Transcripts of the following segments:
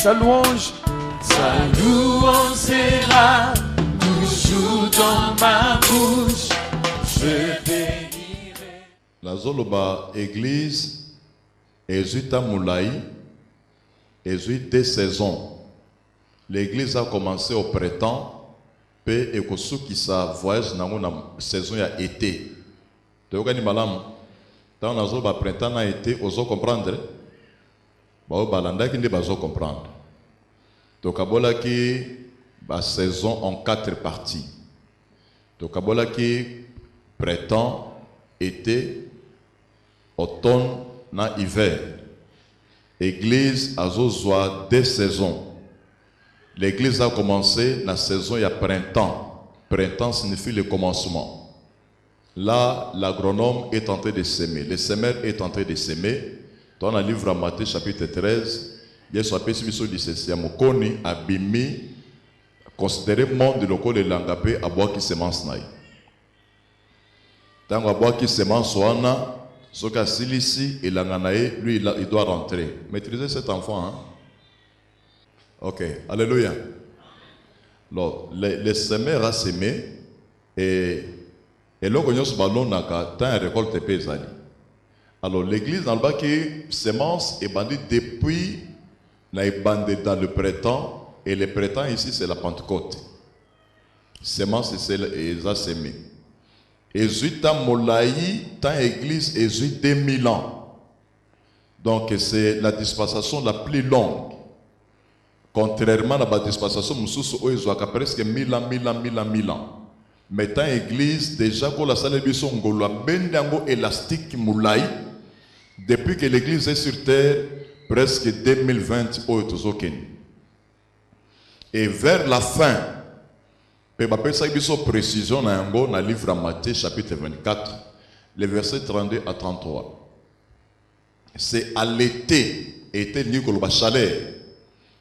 sa louange sera toujours dans ma bouche. Je bénirai. La Zoloba église Ezuita Moulaï, Ezuita des saisons. L'église a commencé au printemps, puis Ekosu qui sa voyage dans la saison ya été. Tu vois ni malam. Dans la Zoloba printemps na été, oso comprendre. Ba balanda qui ne bazo comprendre. Donc abola qui ba saison en 4 parties. Donc abola qui printemps, été, automne, na hiver. Église a zozwa des saisons. L'église a commencé la saison il y a printemps. Printemps signifie le commencement. Là, l'agronome est en train de s'aimer. Le semeur est en train de s'aimer. Dans le livre de Matthieu chapitre 13, il y a ce petit du Sessiamokoni, Abimi, considéré monde de l'ocole de l'angapé, à boire qui semence naï. Tant à boire qui semence soana, ce qu'a silici et l'anganaï, lui, il doit rentrer. Maîtrisez cet enfant, hein? Ok, alléluia. Alors, les semeurs a semé et là, on a ce ballon n'a tant récolte pesali. Alors, l'église dans le bas qui semence est bandée depuis la bandée dans le printemps et le printemps ici c'est la Pentecôte. Semence c'est les a semé. Ezuita Molaï, tant église Ezuita 2000 ans. Donc, c'est la dispensation la plus longue. Contrairement à la dispensation, nous avons presque 1000 ans. Mais tant l'église, déjà, quand la salle de Songolo a bendango élastique moulay, depuis que l'église est sur terre, presque 2020 au et vers la fin, il y a une précision dans le livre de Matthieu, chapitre 24, les versets 32 à 33. C'est à l'été, été ni que le chaleur.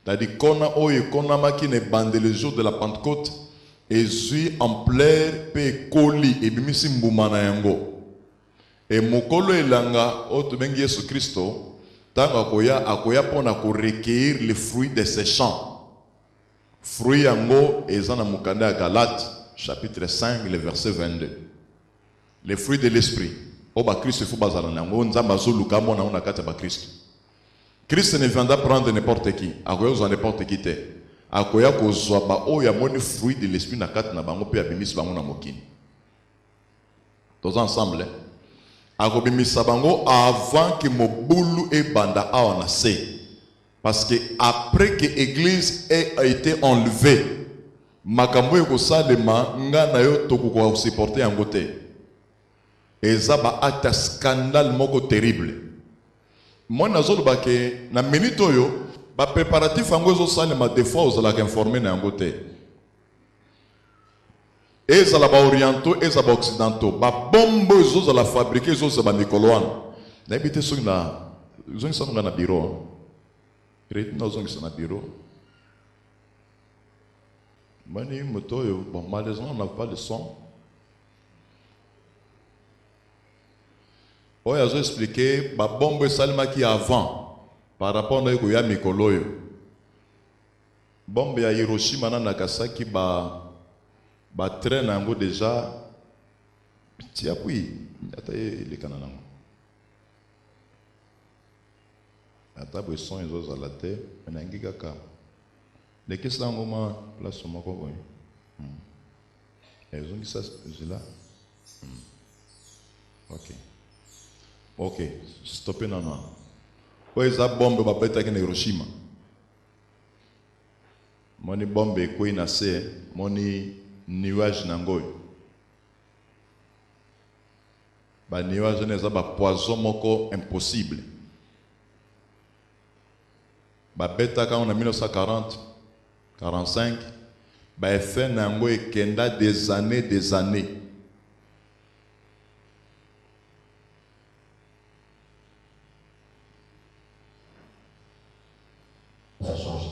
C'est-à-dire qu'on a ne bande le jour de la Pentecôte et suis en plein pe koli et bimisi mbumana yango. Et mokolo elanga otubengi Yesu Christo tanga akoya pona ko recueillir les fruits de ses champs. Fruits yango ezana mukanda Galates chapitre 5 le verset 22. Les fruits de l'esprit. Oba Christ faut bazala nango nzamba zoluka mona ona kata ba Christ. Christ ne viendra prendre n'importe qui. Akoya zo n'importe qui te. Akoya kozwa ba oya moni fruit de l'esprit na kata na bango pe abimisi bango na mokini. Tous ensemble. Akobimisa bango avant que mobulu e banda awana se. Parce que après que l'église a été enlevée, makambo ko salema nga na yo tokuko supporter yango te. Ezaba acte scandale moko terrible. Moi nazolo bake na minute oyo ba préparatif yango zo salema des fois aux la informer na yango te. Ezala ba orientaux, ezala ba occidentaux, ba bombo zo la fabriquer zo za ba nikoloana. Na ebite so na zo nsa na bureau. Rétino zo nsa na bureau. Mani moto yo bon malheureusement on n'a pas le son. On a expliqué ba bombe salma qui avant par rapport à ya mikolo yo. Bombe ya Hiroshima na Nagasaki ba traîne yango déjà ti apui ata le kanana. Ata bo son ezo za la terre na ngika ka. Le kesa ngoma place moko boy. Ezo ngisa zila. OK. Ok, stoppez non. Où est la bombe va péter à Hiroshima? Moni bombe quoi inase, moni nuage nangoy. Ba nuage n'est pas poison moko impossible. Ba beta quand on a 1940, 45, ba effet nangoy kenda des années. Ça change.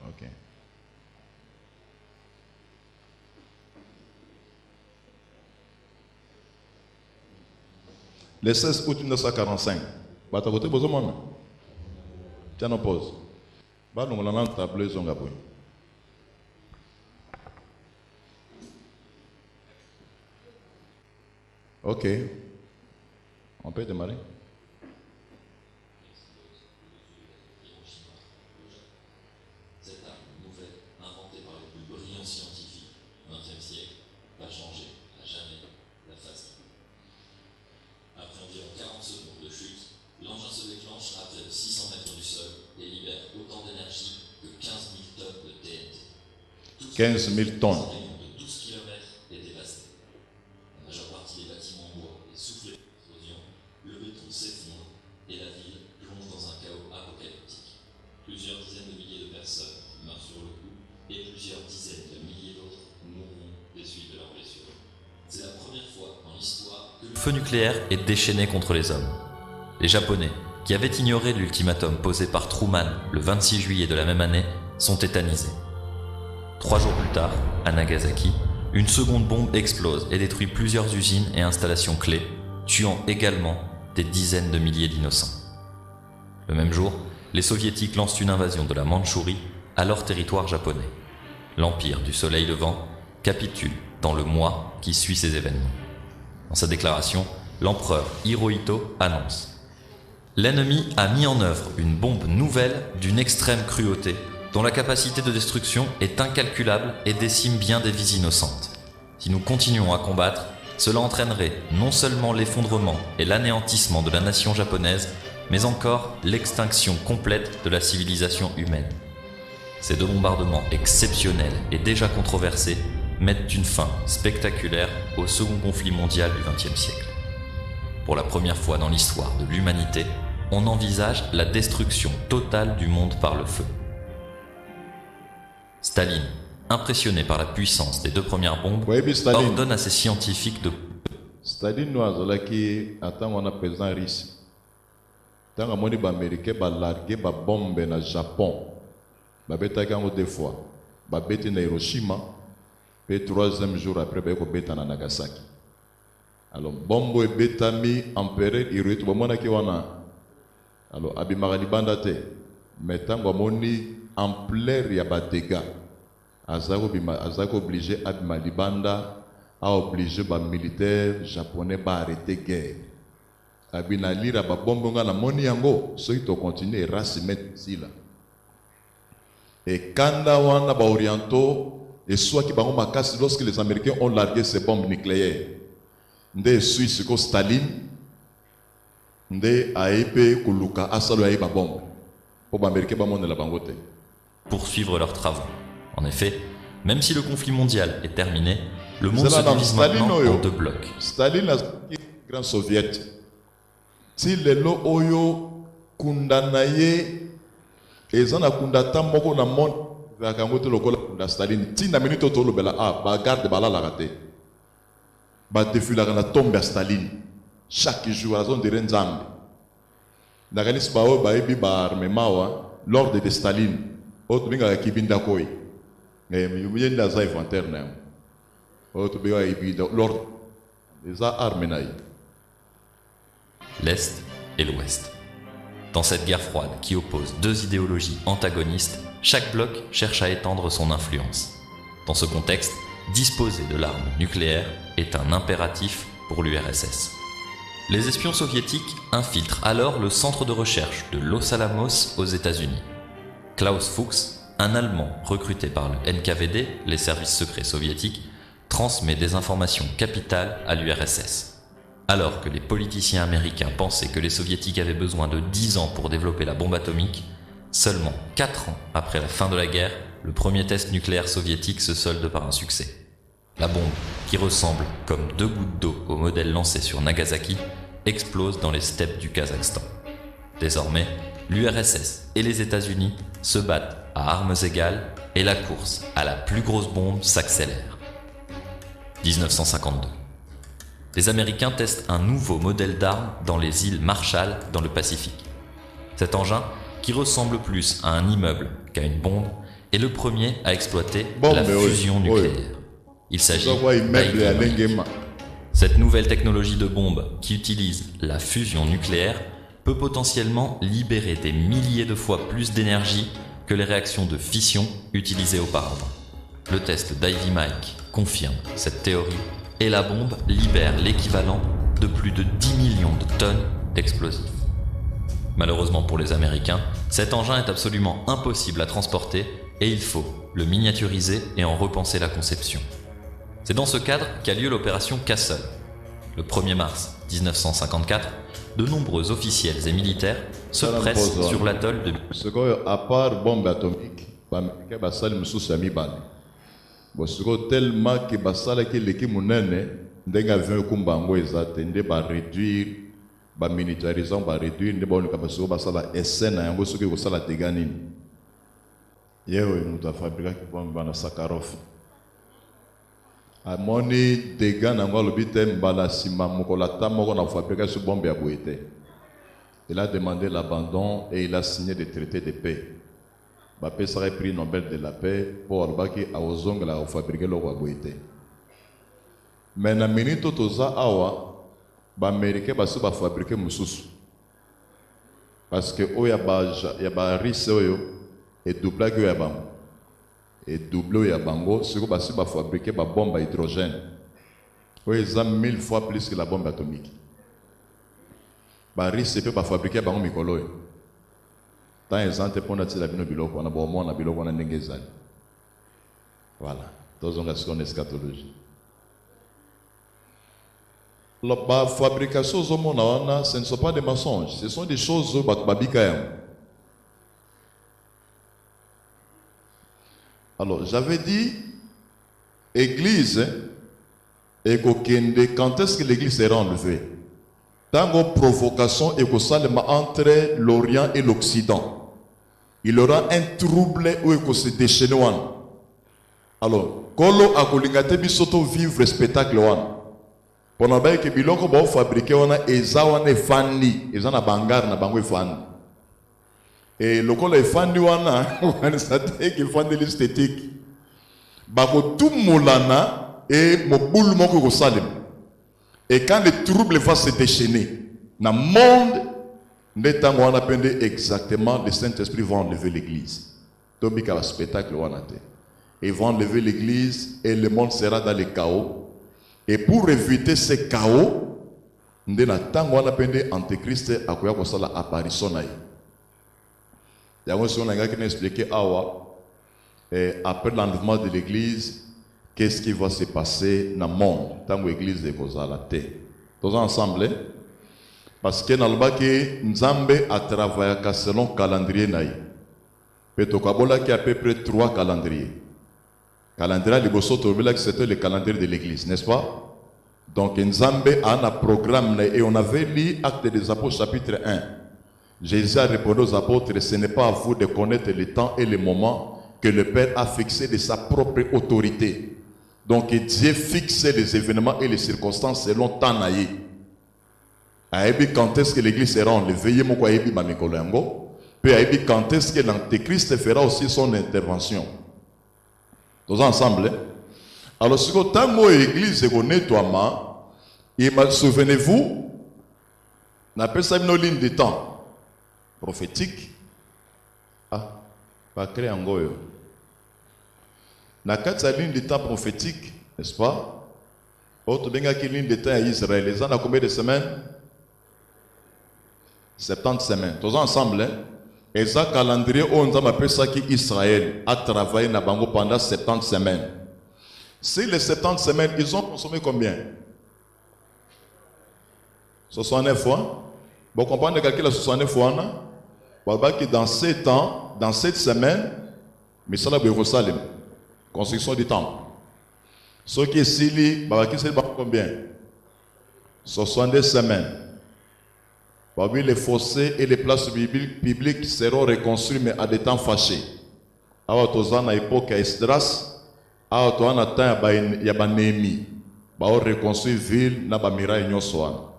Ok. Le 16 août 1945, Batakote Bozomon. Tiens, on pause. balongola na tableau ezonga boye. Ok, on peut démarrer. Cette arme nouvelle, inventée par les plus brillants scientifiques du XXe siècle, va changer à jamais la face du monde. Après environ 40 secondes de chute, l'engin se déclenche à près de 600 mètres du sol et libère autant d'énergie que 15 000 tonnes de TNT. 15 000 tonnes. Un rayon de 12 km est dévasté. La majeure partie des bâtiments en bois est soufflée par l'explosion, le béton s'effondre et la ville plonge dans un chaos apocalyptique. Plusieurs dizaines de milliers de personnes meurent sur le coup et plusieurs dizaines de milliers d'autres mourront des suites de leurs blessures. C'est la première fois dans l'histoire que le feu nucléaire est déchaîné contre les hommes. Les Japonais, qui avaient ignoré l'ultimatum posé par Truman le 26 juillet de la même année, sont tétanisés. 3 jours plus tard, à Nagasaki, une seconde bombe explose et détruit plusieurs usines et installations clés, tuant également des dizaines de milliers d'innocents. Le même jour, les Soviétiques lancent une invasion de la Mandchourie à leur territoire japonais. L'Empire du Soleil Levant capitule dans le mois qui suit ces événements. Dans sa déclaration, l'empereur Hirohito annonce « L'ennemi a mis en œuvre une bombe nouvelle d'une extrême cruauté dont la capacité de destruction est incalculable et décime bien des vies innocentes. Si nous continuons à combattre, cela entraînerait non seulement l'effondrement et l'anéantissement de la nation japonaise, mais encore l'extinction complète de la civilisation humaine. Ces 2 bombardements exceptionnels et déjà controversés mettent une fin spectaculaire au second conflit mondial du XXe siècle. Pour la première fois dans l'histoire de l'humanité, on envisage la destruction totale du monde par le feu. Staline, impressionné par la puissance des 2 premières bombes, ordonne à ses scientifiques de... Staline no azalaki atango wana président Russie. Tanga moni ba américain ba larguer ba bombe na Japon. Ba betaki yango 2 fois. Ba beti na Hiroshima, puis 3e jour après ba ko beta na Nagasaki. Alors bombo ebetami empereur Hirohito ba mona ki wana. Alors abimaka libanda te. Mais tango moni ampleur ya ba dégâts. Azako obligé abima libanda a obligé ba militaire japonais ba arrêter guerre. Abina lira ba bombo nga na moni yango soki to continuer race mettre sila. Et kanda wana ba orientaux et soit qui bango makasi lorsque les Américains ont largué ces bombes nucléaires. Nde Suisse ko Staline nde aebe kuluka asalo aeba bombe. Pour ba Américain ba monela bango te. Poursuivre leurs travaux. En effet, même si le conflit mondial est terminé, le monde se divise maintenant en 2 blocs. Staline a grand soviet. Si lelo oyo kundanaye ezana kundata moko na monde vakangote lokola kunda Staline tina minute to lobela ba garde bala la raté. Ba défiler na tombe à Staline chaque jour à zone de Renzambe. Nagalis bao ba ebi ba armement wa l'ordre de Staline. Autre binga kibinda koi. Mais il y a des inventaires. Autre binga kibinda l'ordre des armes naï. L'Est et l'Ouest. Dans cette guerre froide qui oppose 2 idéologies antagonistes, chaque bloc cherche à étendre son influence. Dans ce contexte, disposer de l'arme nucléaire est un impératif pour l'URSS. Les espions soviétiques infiltrent alors le centre de recherche de Los Alamos aux États-Unis. Klaus Fuchs, un Allemand recruté par le NKVD, les services secrets soviétiques, transmet des informations capitales à l'URSS. Alors que les politiciens américains pensaient que les soviétiques avaient besoin de 10 ans pour développer la bombe atomique, seulement 4 ans après la fin de la guerre, le premier test nucléaire soviétique se solde par un succès. La bombe, qui ressemble comme 2 gouttes d'eau au modèle lancé sur Nagasaki, explose dans les steppes du Kazakhstan. Désormais, l'URSS et les États-Unis se battent à armes égales et la course à la plus grosse bombe s'accélère. 1952. Les Américains testent un nouveau modèle d'arme dans les îles Marshall dans le Pacifique. Cet engin, qui ressemble plus à un immeuble qu'à une bombe, est le premier à exploiter la fusion nucléaire. Il s'agit d'Ignimec. Cette nouvelle technologie de bombe qui utilise la fusion nucléaire peut potentiellement libérer des milliers de fois plus d'énergie que les réactions de fission utilisées auparavant. Le test d'Ivy Mike confirme cette théorie et la bombe libère l'équivalent de plus de 10 millions de tonnes d'explosifs. Malheureusement pour les Américains, cet engin est absolument impossible à transporter et il faut le miniaturiser et en repenser la conception. C'est dans ce cadre qu'a lieu l'opération Castle. Le 1er mars 1954, de nombreux officiels et militaires se pressent sur l'atoll de... À part bombe atomique, il y a tellement que basala ke leki munene ndenga vient kumbango ezate nde ba réduire ba militarisant ba réduire nde ba on kabaso basala esena yango soki ko sala teganini yewe muta fabrika ki bombe bana Sakharov amoni dega na ngolo bitem bala sima mokola tamoko na fabrika su bombe ya boete. Il a demandé l'abandon et il a signé des traités de paix. Bapé serait prix Nobel de la paix pour albaki a ozong la fabriquer le roi boité. Mais na minute toza awa ba américain ba su ba fabriquer mususu. Parce que oya ba risque oyo et double que ya bam. Et double ya bango, ce que ba su ba fabriquer ba bombe à hydrogène. Oya za 1000 fois plus que la bombe atomique. Ba risque peut ba fabriquer bango mikolo. Tant exemple pour notre labino biloko on a bon mon biloko na ndengezali. Voilà, tous on a ce qu'on eschatologie. La fabrication au monde, ce ne sont pas des mensonges, ce sont des choses babika. Alors, j'avais dit église et quand est-ce que l'église sera enlevée? Dans vos provocations et entre l'Orient et l'Occident. Il y aura un trouble où il se déchaîne. Alors, kolo akolingate bisoto vivre spectacle wan. Pendant que biloko ba fabriquer wana eza wana fandi, eza na bangar na bango fandi. Et le kolo fandi wana, on sait que fandi l'esthétique. Bako tout molana et mobulu moko ko salim. Et quand le trouble va se déchaîner, dans le monde, on appelle exactement le Saint-Esprit va enlever l'église. Donc, il y a un spectacle. Ils vont enlever l'église et le monde sera dans le chaos. Et pour éviter ce chaos, on appelle l'Antéchrist à quoi la apparition. Il y a un qui a expliqué après l'enlèvement de l'église, qu'est-ce qui va se passer dans le monde tant que l'église est posée à la terre. Tous ensemble, parce que dans le bas que Nzambe a travaillé selon le calendrier naï. Petokabola qui a à peu près 3 calendriers. Calendrier de c'était le calendrier de l'église, n'est-ce pas? Donc Nzambe a un programme et on avait lu Actes des Apôtres chapitre 1. Jésus a répondu aux apôtres, ce n'est pas à vous de connaître le temps et le moment que le Père a fixé de sa propre autorité. Donc Dieu fixe les événements et les circonstances selon temps naïe. Quand est-ce que l'église sera enlevée? Puis quand est-ce que l'antéchrist fera aussi son intervention? Tous ensemble. Alors si vous avez l'église et nettoiement, souvenez-vous, on appelle ça une ligne de temps prophétique. Ah, pas créé en goyo. Dans la ligne de temps prophétique, n'est-ce pas? Autre ligne de temps à Israël. Les ans à combien de semaines? 70 semaines. Tous ensemble, et ça calendrier, on appelle ça qu'Israël a travaillé dans Bango pendant 70 semaines. Si les 70 semaines, ils ont consommé combien? 69 fois. Vous comprenez calculer les 69 fois, dans 7 ans, dans 7 semaines, mais ça, c'est Jérusalem. Construction du temple. Ce qui est ici, c'est combien? 62 semaines. Parmi les fossés et les places bibliques seront reconstruits, mais à des temps fâchés. Alors, à l'époque Esdras, alors, il y a Néhémie. Ils ont reconstruit ville,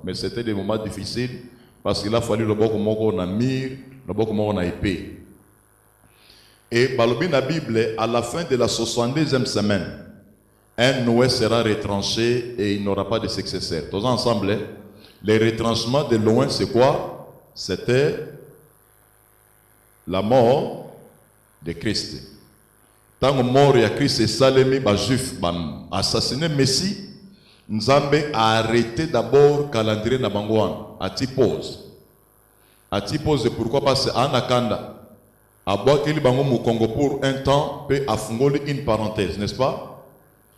mais c'était des moments difficiles parce qu'il a fallu le beaucoup de mire, le beaucoup de épée. Et dans la Bible, à la fin de la 72e semaine, un Noé sera retranché et il n'aura pas de successeur. Tous ensemble, les retranchements de loin, c'est quoi? C'était la mort de Christ. Tant que mort et Christ et Salemi, les Juifs ont assassiné Messie, Nzambe a arrêté d'abord le calendrier de Bangouan, à Tipose. À Tipose, pourquoi? Parce que Anakanda, à Boakeli Bango Mukongo pour un temps, peut affungoli une parenthèse, n'est-ce pas?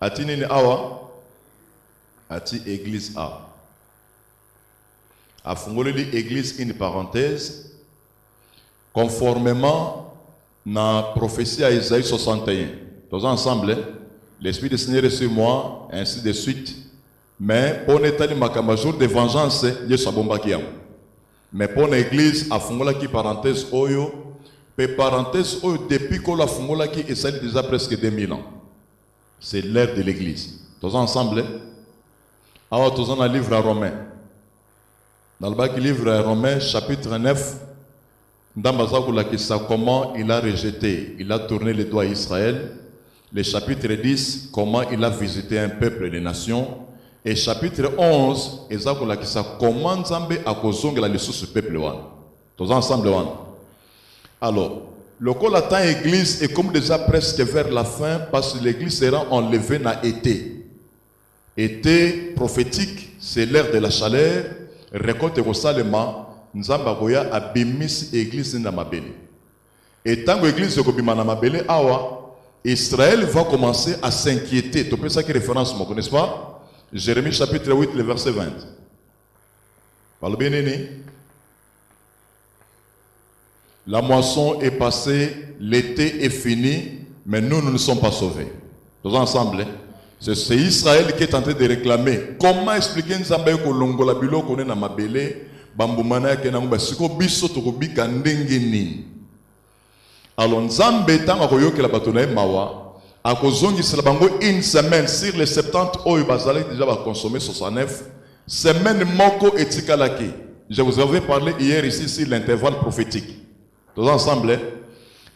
À Tinini Awa, à Ti Église A. Affungoli l'église une parenthèse, conformément à la prophétie à Isaïe 61. Tous ensemble, l'Esprit du Seigneur est sur moi, ainsi de suite. Mais pour l'état ma jour de vengeance, il y a bomba qui mais pour l'église, à fungola qui parenthèse oyo, pe parenthèse oyo depuis que la fungola qui est celle déjà presque 2000 ans. C'est l'ère de l'église. Tous ensemble, alors tous dans le livre à Romains. Dans le livre à Romains, chapitre 9, comment il a rejeté, il a tourné les doigts à Israël. Le chapitre 10, comment il a visité un peuple et des nations. Et chapitre 11, comment Nzambe a kozonga la leçon peuple wan. Tous ensemble wan. Alors, le col attend église est comme déjà presque vers la fin parce que l'église sera enlevée dans été. Été prophétique, c'est l'ère de la chaleur. Récolte Rosalema, Nzambe akoya abimis église na mabele. Et tant que l'église ekobima na mabele awa, Israël va commencer à s'inquiéter. Tu peux ça qui référence, vous connaissez pas? Jérémie chapitre 8, le verset 20. Parle bien, Néné. La moisson est passée, l'été est fini, mais nous ne sommes pas sauvés. Tous ensemble, c'est Israël qui est en train de réclamer. Comment expliquer Nzambe ko longola bilo ko na mabele, bambumana ke na mbasiko biso to kobika ndenge nini. Alors Nzambe tanga ko yokela bato na mawa. A kozongisa bango une semaine sur les 70 oyo bazali déjà va consommer 69 semaine moko etikalaki. Je vous avais parlé hier ici sur l'intervalle prophétique. Tous ensemble,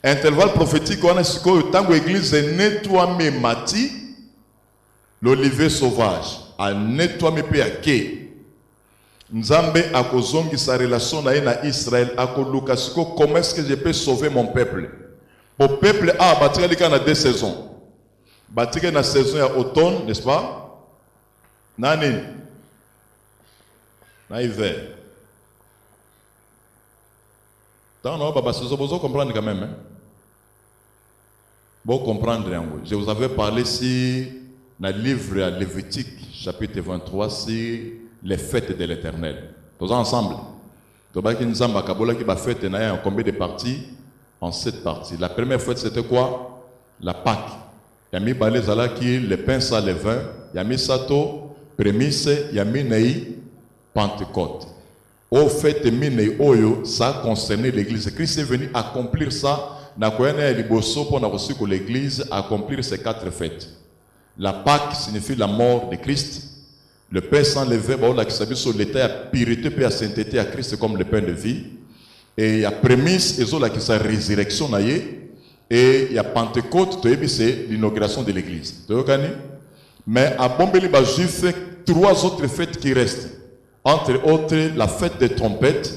intervalle prophétique on a siko tango église nettoie mati l'olivier sauvage a nettoie pe ake. Nzambe a kozongisa relation na Israël a koluka siko comment est-ce que je peux sauver mon peuple? Mon peuple a bâti na 2 saisons. Bâti na saison ya automne, n'est-ce pas? Nani? Na hiver. Tant non, papa, vous comprendre quand même. Hein? Bon comprendre. Je vous avais parlé si dans le livre à Lévitique, chapitre 23, si les fêtes de l'Éternel. Tous ensemble. Tobaki Nzamba Kabola qui va fête en combien de parties? En 7 parties. La première fête c'était quoi? La Pâque. Yami balé zalaki le pain sans levain, yami sato prémisse, yami nei Pentecôte. Au fait minei oyo ça concernait l'église. Christ est venu accomplir ça. Na koyana liboso pour na reçu que l'église accomplir ces 4 fêtes. La Pâque signifie la mort de Christ. Le pain sans levain, bah, qui s'habille sur l'état à pureté et à sainteté à Christ comme le pain de vie. Et il y a prémisse et là qui sa résurrection naïe. Et il y a Pentecôte, c'est l'inauguration de l'église. Mais à Bombeli, les Juifs, 3 autres fêtes qui restent. Entre autres, la fête des trompettes,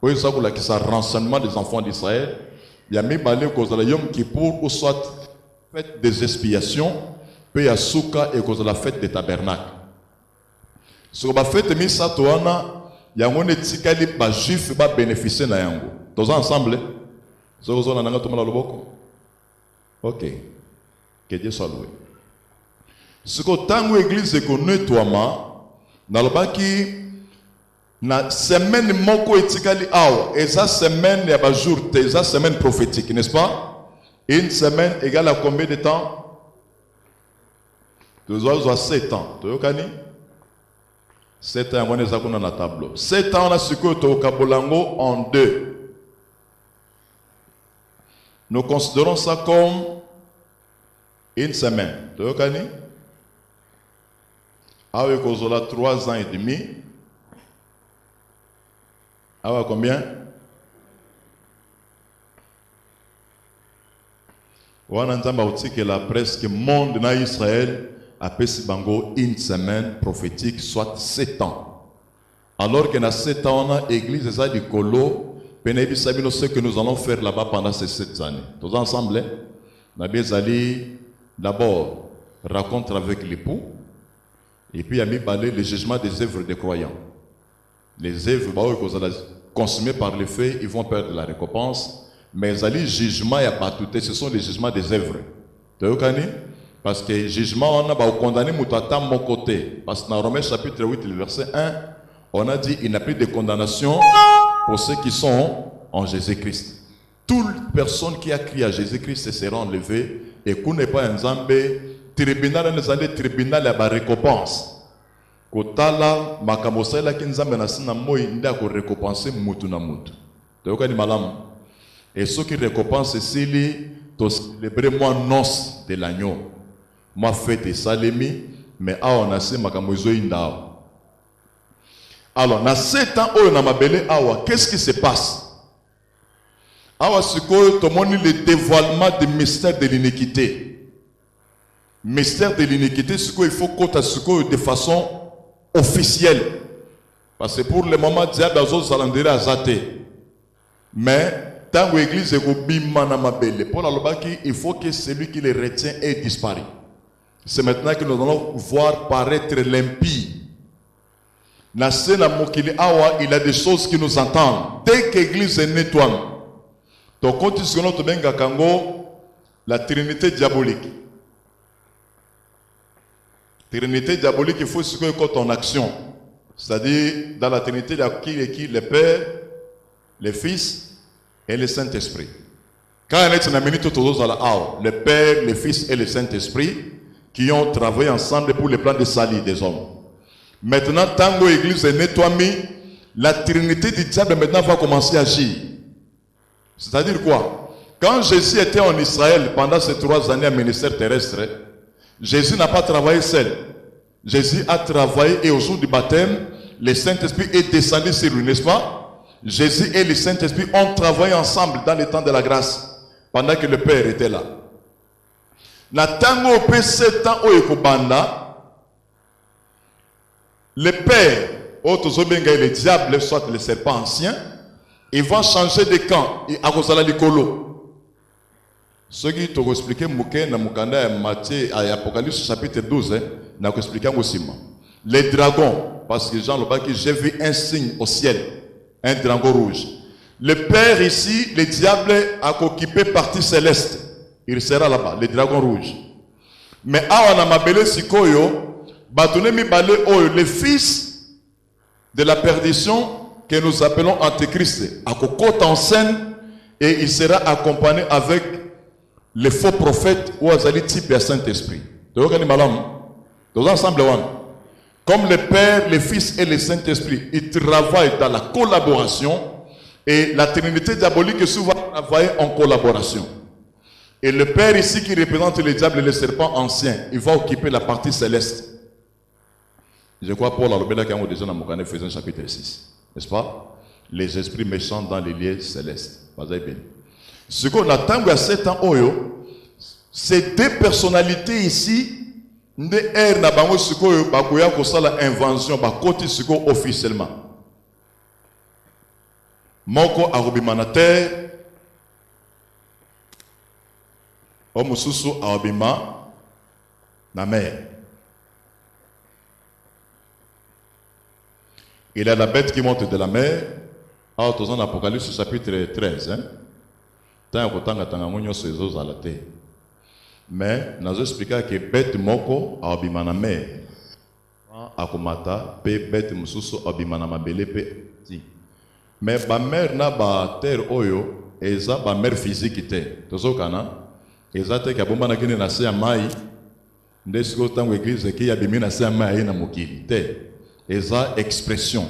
où il y a renseignement des enfants d'Israël. Il y a mis balé cause de la Yom Kippour, ou soit fête des expiations, puis il y a Souka et cause de la fête des tabernacles. Sur la fête de Misatoana, il y a un etikali, les Juifs va bénéficier de yango. Tous ensemble. Ok. Que Dieu soit loué. Ce que tant l'église est connue, toi, dans le bas qui, na semaine moko etikali awa, et ça semaine, il y a un jour, et ça semaine prophétique, n'est-ce pas? Une semaine égale à combien de temps? 7 ans. Tu vois, 7 ans, on est dans le tableau. 7 ans, on a ce que tu as en 2. Nous considérons ça comme une semaine. Tu vois, avec 3 ans et demi. Avec combien? On a entendu que la presque monde dans Israël a passé une semaine prophétique, soit 7 ans. Alors que dans 7 ans, on a l'église du Colo, ce que nous allons faire là-bas pendant ces 7 années. Tous ensemble, nous allons d'abord rencontre avec l'époux, et puis il y a mis le jugement des œuvres des croyants. Les œuvres que vous allez consommer par les faits, ils vont perdre la récompense, mais les jugements, il n'y a pas tout, ce sont les jugements des œuvres. Parce que le jugement, on a condamné Moutata mon côté. Parce que dans Romains chapitre 8, le verset 1, on a dit il n'y a plus de condamnation pour ceux qui sont en Jésus-Christ. Toute personne qui a crié à Jésus-Christ sera enlevée et qu'on n'est pas un zambé, tribunal, tribunal a récompense. Kotala, makamosela ki nzambe na sina moi nda ko récompenser mutu na mutu. Toyoka ni malamu. Et ceux qui récompensent ici, to célébrer moi noce de l'agneau. Moi fête salemi, mais on a ces makamozo indao. Alors, dans 7 ans, on a mabele awa, qu'est-ce qui se passe? Awa siko to moni le dévoilement du mystère de l'iniquité. Mystère de l'iniquité, ce qu'il faut qu'on t'assure de façon officielle. Parce que pour le moment, diable a zalandere azate. Mais tant que l'église est bimana mabele, pour la lobaki, il faut que celui qui les retient ait disparu. C'est maintenant que nous allons voir paraître l'impie. Na sena mokili awa, il y a des choses qui nous entendent. Dès que l'église est nettoyée, donc quand tu connais benga kango, la trinité diabolique. Trinité diabolique, il faut se connaître en action. C'est-à-dire, dans la trinité, il y a qui le Père, le Fils et le Saint-Esprit. Quand on est dans la minute, le Père, le Fils et le Saint-Esprit qui ont travaillé ensemble pour le plan de salut des hommes. Maintenant, tant que l'église est nettoyée, la trinité du diable maintenant va commencer à agir. C'est-à-dire quoi? Quand Jésus était en Israël pendant ces 3 années à ministère terrestre, Jésus n'a pas travaillé seul. Jésus a travaillé et au jour du baptême, le Saint-Esprit est descendu sur lui, n'est-ce pas? Jésus et le Saint-Esprit ont travaillé ensemble dans le temps de la grâce, pendant que le Père était là. Na tango pe 7 ans o ekobanda, le Père, le diable, soit le serpent ancien, il va changer de camp à cause de la likolo. Ce qui te expliqué dans Matthieu, Apocalypse chapitre 12, n'a expliqué aussi. Les dragons, parce que Jean le j'ai vu un signe au ciel, un dragon rouge. Le Père ici, le diable a occupé partie céleste. Il sera là-bas, le dragon rouge. Mais on a mabelé sikoyo, batonemi balé oyo, le fils de la perdition que nous appelons Antéchrist, à côté en scène, et il sera accompagné avec les faux prophètes ou azali type de Saint-Esprit. Donc ensemble, comme le Père, le Fils et le Saint-Esprit, ils travaillent dans la collaboration, et la Trinité diabolique est souvent travaillée en collaboration. Et le Père ici qui représente le diable et le serpent ancien, il va occuper la partie céleste. Je crois Paul a le déjà dans mon Éphésiens chapitre 6. N'est-ce pas? Les esprits méchants dans les lieux célestes. Ce qu'on attend à 7 ans, ces 2 personnalités ici, ne er na bango sikoyo bakoya kosala invention bakoti siko officiellement. Moko arobimana terre, omususu arobima na mer. Il y a la bête qui monte de la mer. Alors, dans Apocalypse chapitre 13, tant que tangamonyo se zos à la terre. Mais, nous expliquons que bête moko arobima na mer. Akomata, pe bête mususu arobima na mabele pe ti. Mais ba mer na ba terre oyo, eza ba mer physique te. Tozo kana, eza te kabomba na kine na se mai. Ndesiko tango église ki ya bimi na se mai na mokili te. Eza expression.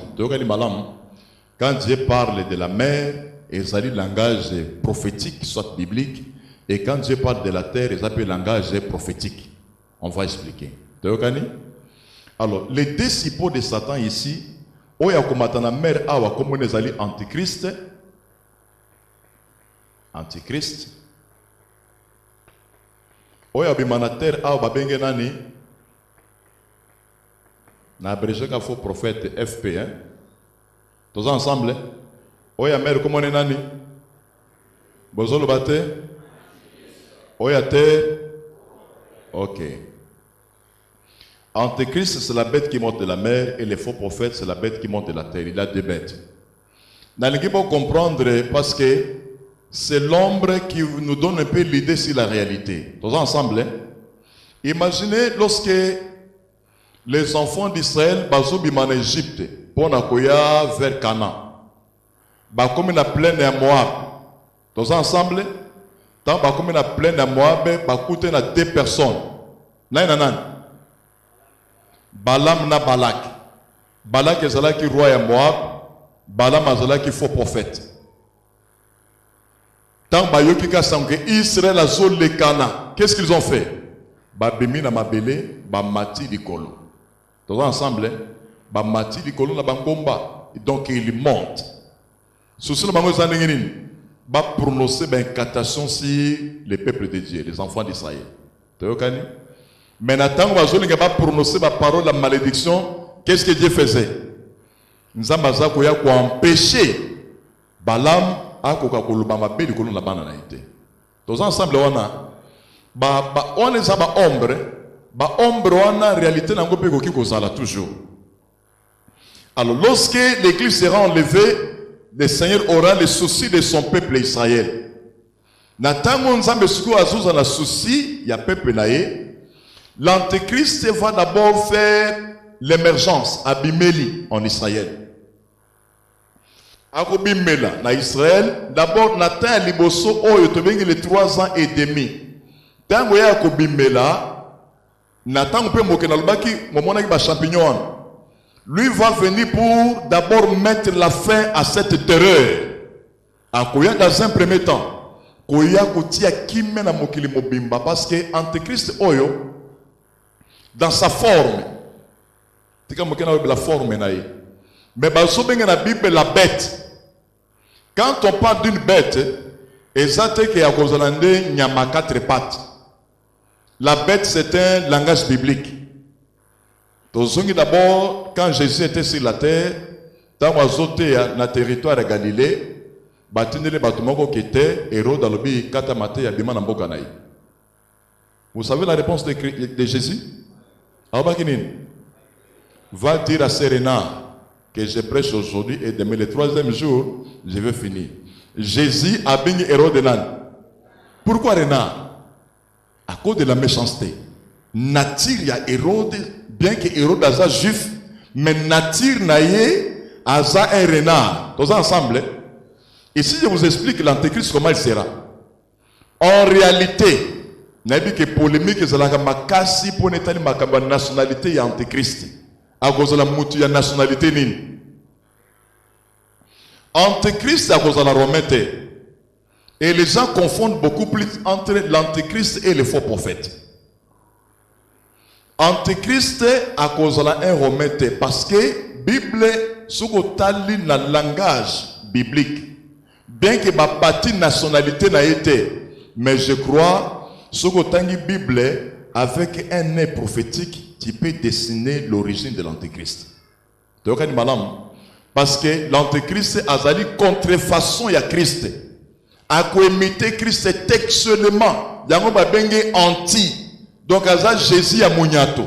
Quand Dieu parle de la mer, il s'agit de langage prophétique, soit biblique. Et quand Dieu parle de la terre, il s'appelle langage prophétique. On va expliquer. Alors, les disciples de Satan ici, oya komatana mer awa comme on est antichrist. Antichrist. Oya bimana terre awa babenge nani. Na abrégé qu'il faut prophète FP, tous ensemble. Oya mère comment on est nani? Bozolo bate? Oya te? Ok. Antéchrist, c'est la bête qui monte de la mer, et les faux prophètes, c'est la bête qui monte de la terre. Il a deux bêtes. Dans l'équipe, pour comprendre, parce que c'est l'ombre qui nous donne un peu l'idée sur la réalité. Tous ensemble, hein? Imaginez lorsque les enfants d'Israël sont en Égypte, pour Nakoya vers Canaan, comme la plaine de Moab. Tous ensemble, tant comme la plaine de Moab, il y a deux personnes. Balaam na Balak. Balak est qui roi de Moab, Balaam est qui faux prophète. Tant que Israël a zone le Cana, qu'est-ce qu'ils ont fait? Babemi na mabele, bamati di kolo. Tous ensemble, bamati di kolo na bangomba. Donc ils montent. Sous ce moment, ils va prononcer une incantation sur les peuples de Dieu, les enfants d'Israël. Tu vois? Mais Nathan va prononcer la parole de la malédiction. Qu'est-ce que Dieu faisait? Nous avons empêché Balaam à Kokakolubama de Kolon la bananité. Tous ensemble, on a ombre, on a réalité dans le pays qui toujours. Alors, lorsque l'église sera enlevée, le Seigneur aura le souci de son peuple Israël. Nathan Nzambe Suku Azouz a le souci, il y a peuple naïe. L'Antéchrist va d'abord faire l'émergence à Bimeli en Israël. À Bimela, en Israël, d'abord Nathan a liboso les 3 ans et demi. Tant que à Bimela, Nathan peut moquer dans le baki, moment avec champignon. Lui va venir pour d'abord mettre la fin à cette terreur. À Koya dans un premier temps, Koya Kotia Kimena Mokili Mobimba parce que Antéchrist Oyo dans sa forme. C'est comme la forme. Mais dans la Bible, la bête. Quand on parle d'une bête, exactement qu'il y a Nyama 4 pattes. La bête, c'est un langage biblique. D'abord, quand Jésus était sur la terre, dans le territoire de Galilée, qui était héros dans le pays Katamate et Abima Nambokanaï. Vous savez la réponse de Jésus? Va dire à Serena que je prêche aujourd'hui et demain le 3e jour, je vais finir. Jésus a bien héros de l'âne. Pourquoi renard? À cause de la méchanceté. Nature, il y a Hérode, bien que Hérode est juif, mais nature naïe a un renard. Tous ensemble. Et si je vous explique l'Antéchrist, comment il sera? En réalité, n'a dit que polémique c'est la makasi pour n'étaler ma nationalité et Antéchrist. À cause de la mouture de nationalité nini. Antéchrist à cause de la romainité. Et les gens confondent beaucoup plus entre l'Antéchrist et les faux prophètes. Antéchrist à cause de la romainité parce que Bible sous-tali na langage biblique. Bien que ma partie nationalité n'a été, mais je crois ce que la Bible, avec un nez prophétique, tu peux dessiner l'origine de l'Antéchrist. Parce que l'Antéchrist a une contrefaçon à Christ. A imiter Christ textuellement. Il y a un anti. Donc, Jésus a Mouniato.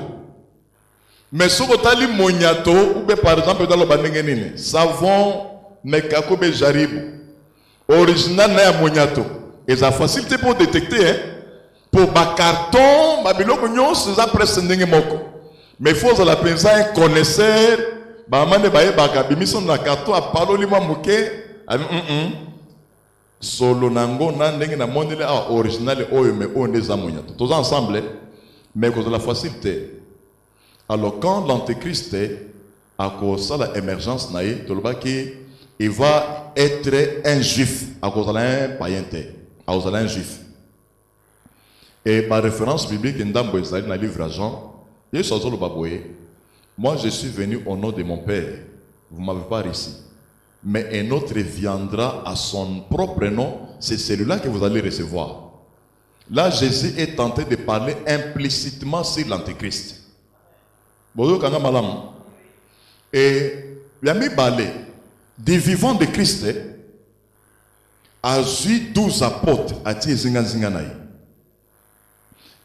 Mais ce que tu as Mouniato, ou par exemple, dans le savon, Mekakobe Jaribou. Original n'a Mouniato. Et ça facilité pour détecter, hein. Pour ma carton, ma biloko nyon, c'est ça presque n'engé moko. Mais il faut la penser un connaisseur, bah mane baye baka bimison na carton a parole lima moké, solo nango na n'engé na mondele a original oyo mais on des amonia. Tous ensemble, mais cause de la facilité. Alors quand l'Antéchrist à cause de l'émergence naïe, il va être un juif à cause de un païen, à cause de un juif. Et par référence biblique, dans le livre à Jean, moi je suis venu au nom de mon Père. Vous ne m'avez pas reçu. Mais un autre viendra à son propre nom, c'est celui-là que vous allez recevoir. Là, Jésus est tenté de parler implicitement sur l'Antéchrist. Et il y a mis balé des vivants de Christ, azui 12 apôtres à Zinga.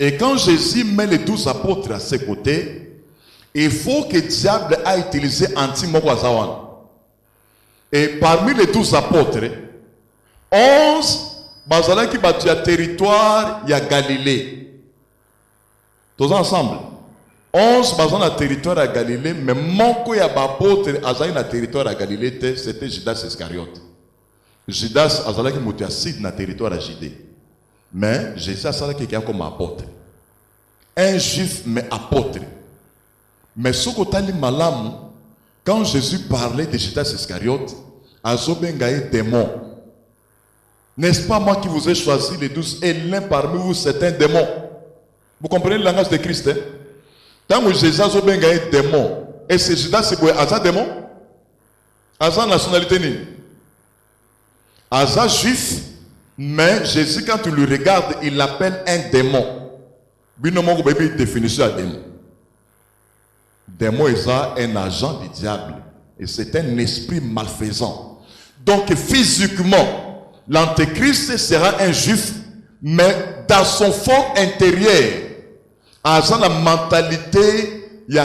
Et quand Jésus met les 12 apôtres à ses côtés, il faut que le diable a utilisé Anti-Mogwazawan. Et parmi les 12 apôtres, 11 bazala qui battu à territoire, il y a Galilée. Tous ensemble. 11 bazala na territoire à Galilée, mais mon y a apôtre azali na territoire à Galilée, c'était Judas Iscariote. Judas azala qui mutu assis na territoire à Judée. Mais Jésus azala qui est comme apôtre. Un juif mais apôtre. Mais ce que malamu, quand Jésus parlait de Judas Iscariote, azobengaye démon. N'est-ce pas moi qui vous ai choisi les 12 et l'un parmi vous c'est un démon. Vous comprenez le langage de Christ, hein? Tant que Jésus a un démon, et c'est Judas c'est quoi? Aza démon? Aza nationalité ni? Aza juif, mais Jésus quand tu le regardes, il l'appelle un démon. Binomo bébé définition à démon. Démon est un agent du diable. Et c'est un esprit malfaisant. Donc physiquement, l'antéchrist sera un juif, mais dans son fond intérieur, dans la mentalité, il y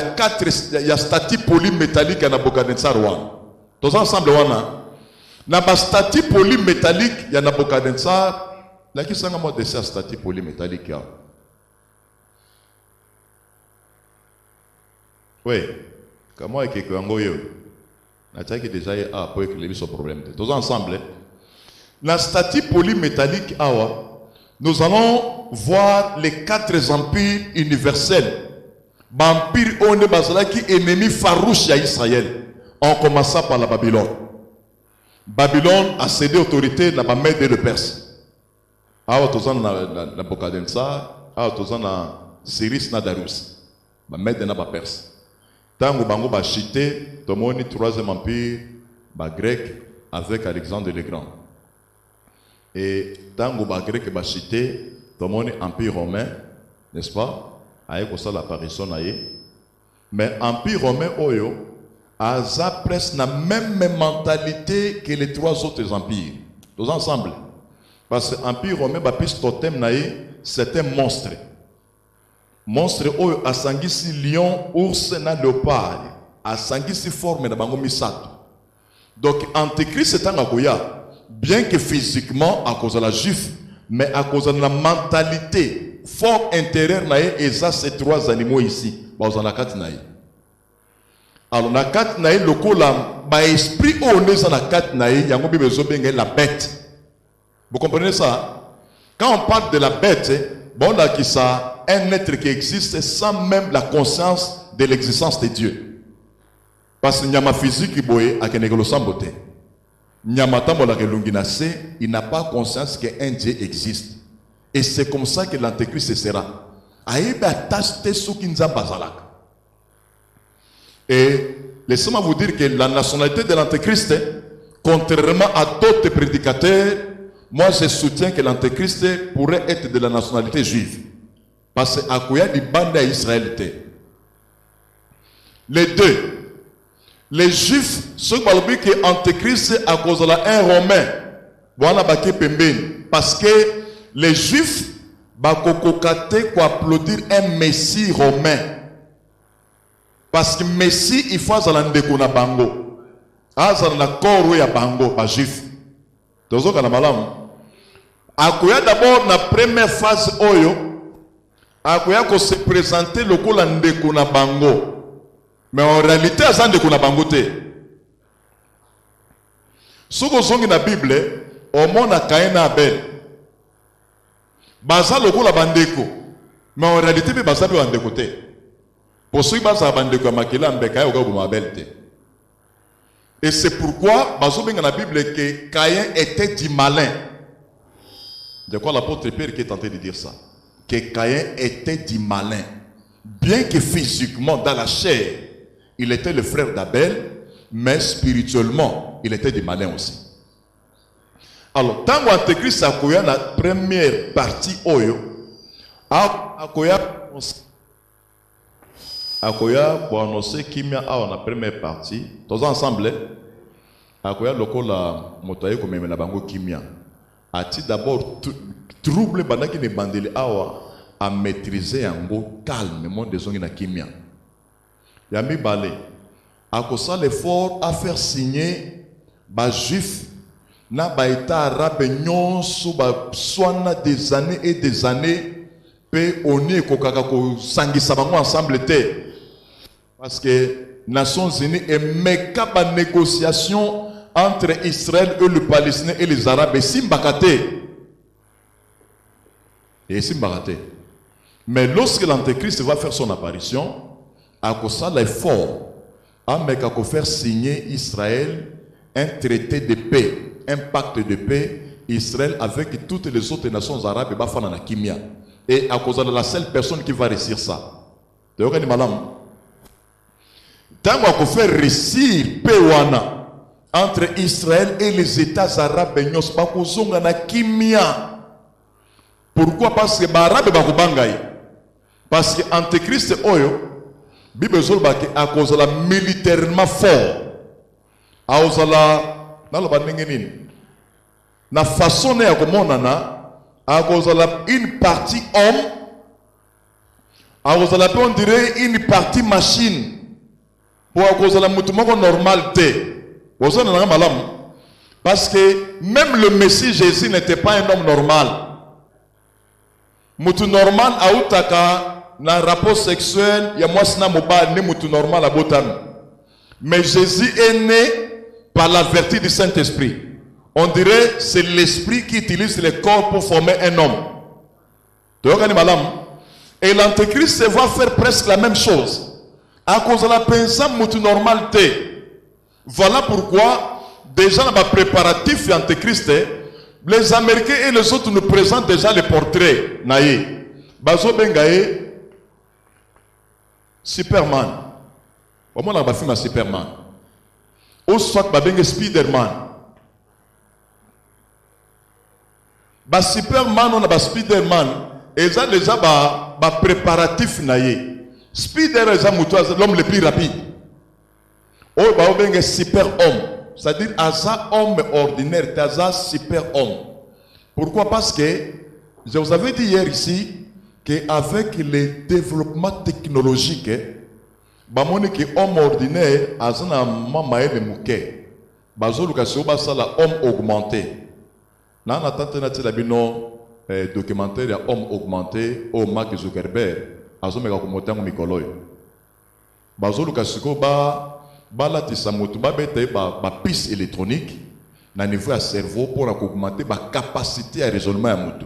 a statut polymétallique à Nabucodonosor. Tous ensemble, dans le statut polymétallique, il y a Nabucodonosor. Là, qui sont de ces statuts polymétalliques? Oui, comment est-ce que vous avez déjà un problème? Tous ensemble, la statue polymétallique, nous allons voir les 4 empires universels. L'empire on est qui ennemi farouche à Israël, en commençant par la Babylone. Babylone a cédé autorité dans la Mède et le Perse. Tous en la Bokadensar, tous en la Syrie Nadarus, la Mède et la Perse. Tango bango ba chité, tomoni 3e empire, ba grec avec Alexandre le Grand. Et tango ba grec ba chité, tomoni empire romain, n'est-ce pas? Avec ça l'apparition naïe. Mais empire romain oyo a presque la même mentalité que les 3 autres empires. Tous ensemble. Parce que l'empire romain ba pis totem naïe, c'est un monstre. Monstre oyo asangisi lion, ours na léopard, asangisi forme na bango misato. Donc antéchrist c'est un akoya, bien que physiquement à cause de la juif, mais à cause de la mentalité fort intérieure naïe, et ça ces 3 animaux ici, dans la carte naïe. Alors la carte naïe le kolam, ba esprit on est dans la carte naïe, yango bezo benga la bête. Vous comprenez ça? Quand on parle de la bête, bon là qui ça un être qui existe sans même la conscience de l'existence de Dieu. Parce que nyama physique a kenegolo sambote. Nyama tambola kelunginase, il n'a pas conscience qu'un Dieu existe. Et c'est comme ça que l'antéchrist sera. Et laissez-moi vous dire que la nationalité de l'antéchrist, contrairement à d'autres prédicateurs, moi je soutiens que l'antéchrist pourrait être de la nationalité juive. Parce qu'il y a des bandes à Israël. Les deux, les juifs, ceux qui ont dit que l'antéchrist à cause de un romain, parce que les juifs vont applaudir un messie romain. Parce que messie, il faut que l'on bango. Azan la corps ya bango, pas juif. Tozo kana malamu. Akoya d'abord la première phase oyo. Akoya ko se présenter le ko la ndeko na bango. Mais en réalité azan ndeko na bango te. Soko zongi na Bible, au monde a Caïn et Abel. Baza le ko la bandeko. Mais en réalité be baza be bandeko te. Pour ceux qui baza bandeko makela mbeka yo ko Abel te. Et c'est pourquoi, dans la Bible, que Caïn était du malin. De quoi l'apôtre Pierre qui est tenté de dire ça? Que Caïn était du malin. Bien que physiquement, dans la chair, il était le frère d'Abel, mais spirituellement, il était du malin aussi. Alors, tant qu'Antéchrist a connu la première partie, Oyo, Akoya pour annoncer Kimia a la première partie, tous ensemble, Akoya loko la motaye comme na bango Kimia. a-t-il d'abord trouble pendant qu'il est bandé à maîtriser un go calme, monde des na kimia. Yami balé. À cause de l'effort à faire signer les juifs na ba état arabe nyonso ba soana des années et des années pe oni kokaka ko sangisa bango ensemble te parce que Nations Unies et meka ba négociation entre Israël et le Palestinien et les Arabes et simbakate. Mais lorsque l'Antéchrist va faire son apparition, à cause de l'effort à meka ko faire signer Israël un traité de paix, un pacte de paix, Israël avec toutes les autres nations arabes bafana na kimia. Et à cause de la seule personne qui va réussir ça. Tant qu'on fait réussir Péwana entre Israël et les États arabes, na kimia. Pourquoi? Parce que les Arabes bakubangay. Parce que Antéchrist oyo, Bible zolbaki à cause de la militairement fort. À cause de la na façon ya komonana à cause de une partie homme, à cause de la on dirait une partie machine. Pour à cause de la mutumoko normalité. Parce que même le Messie Jésus n'était pas un homme normal. Mutu normal a utaka na rapport sexuel ya mwasina moba ne mutu normal a botan. Mais Jésus est né par la vertu du Saint-Esprit. On dirait que c'est l'esprit qui utilise le corps pour former un homme. Et l'Antéchrist va faire presque la même chose. À cause de la pensée normalité. Voilà pourquoi, déjà dans le préparatif de l'Antéchrist, les Américains et les autres nous présentent déjà les portraits. Bazo Bengaye, Superman. Comment on a fait Superman? Ou soit Babenge Spiderman. Ba Superman, on a ba Spiderman. Et ça déjà ba préparatif naïe. Spider est l'homme le plus rapide. Oh, ba Babenge super homme. C'est-à-dire Aza homme ordinaire, Aza super homme. Pourquoi? Parce que je vous avais dit hier ici qu'avec le développement technologique, bamoni ki homme ordinaire azana mama ele muke bazoluka soba sala homme augmenté na tante na tela bino documentaire ya homme augmenté au Mark Zuckerberg azomeka kumotango mikoloyo bazoluka siko ba tisa motu ba bete ba piste électronique na niveau ya cerveau pour augmenter ba capacité à raisonnement ya motu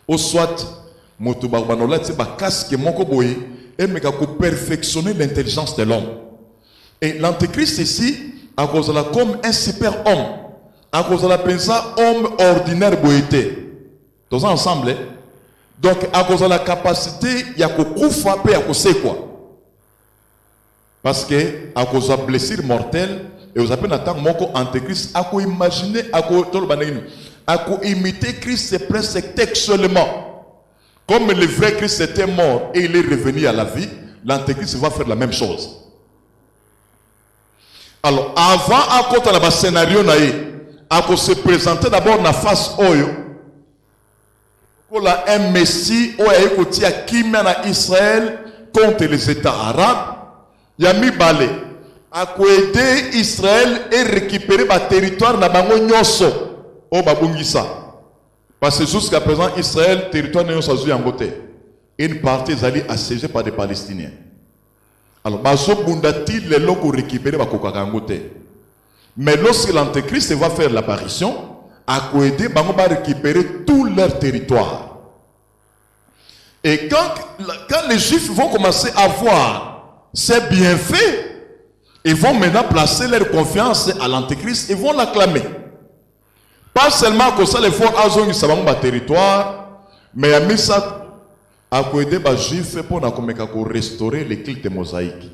au soit motu ba banola ti ba casque moko boye et mais pour perfectionner l'intelligence de l'homme. Et l'Antéchrist ici, à cause de la comme un super homme, à cause de la pensée homme ordinaire boité. Tous ensemble. Donc à cause de la capacité, il y a que frappé, il y a que c'est quoi. Parce que à cause de la blessure mortelle, et vous appelez Nathan Moko Antéchrist, à quoi imaginer, à quoi imiter Christ, c'est presque textuellement. Comme le vrai Christ était mort et il est revenu à la vie, l'Antéchrist va faire la même chose. Alors, avant, à côté de la scénario, à se présenter d'abord dans la face oyo, pour un Messie qui a Israël contre les États arabes, il y a mis balé à aider Israël et récupérer le territoire dans bango nyoso au babungisa. Parce que jusqu'à présent, Israël, territoire n'est pas en beauté. Une partie est allée assiégée par des Palestiniens. Alors, baso bundati les locaux récupérés par Kokakangote. Mais lorsque l'Antéchrist va faire l'apparition, à Kouédé, bango va récupérer tout leur territoire. Et quand les Juifs vont commencer à voir ces bienfaits, ils vont maintenant placer leur confiance à l'Antéchrist et vont l'acclamer. Pas seulement que ça les forts azong savons ba territoire, mais à misa à aider les Juifs pour restaurer les cultes mosaïques.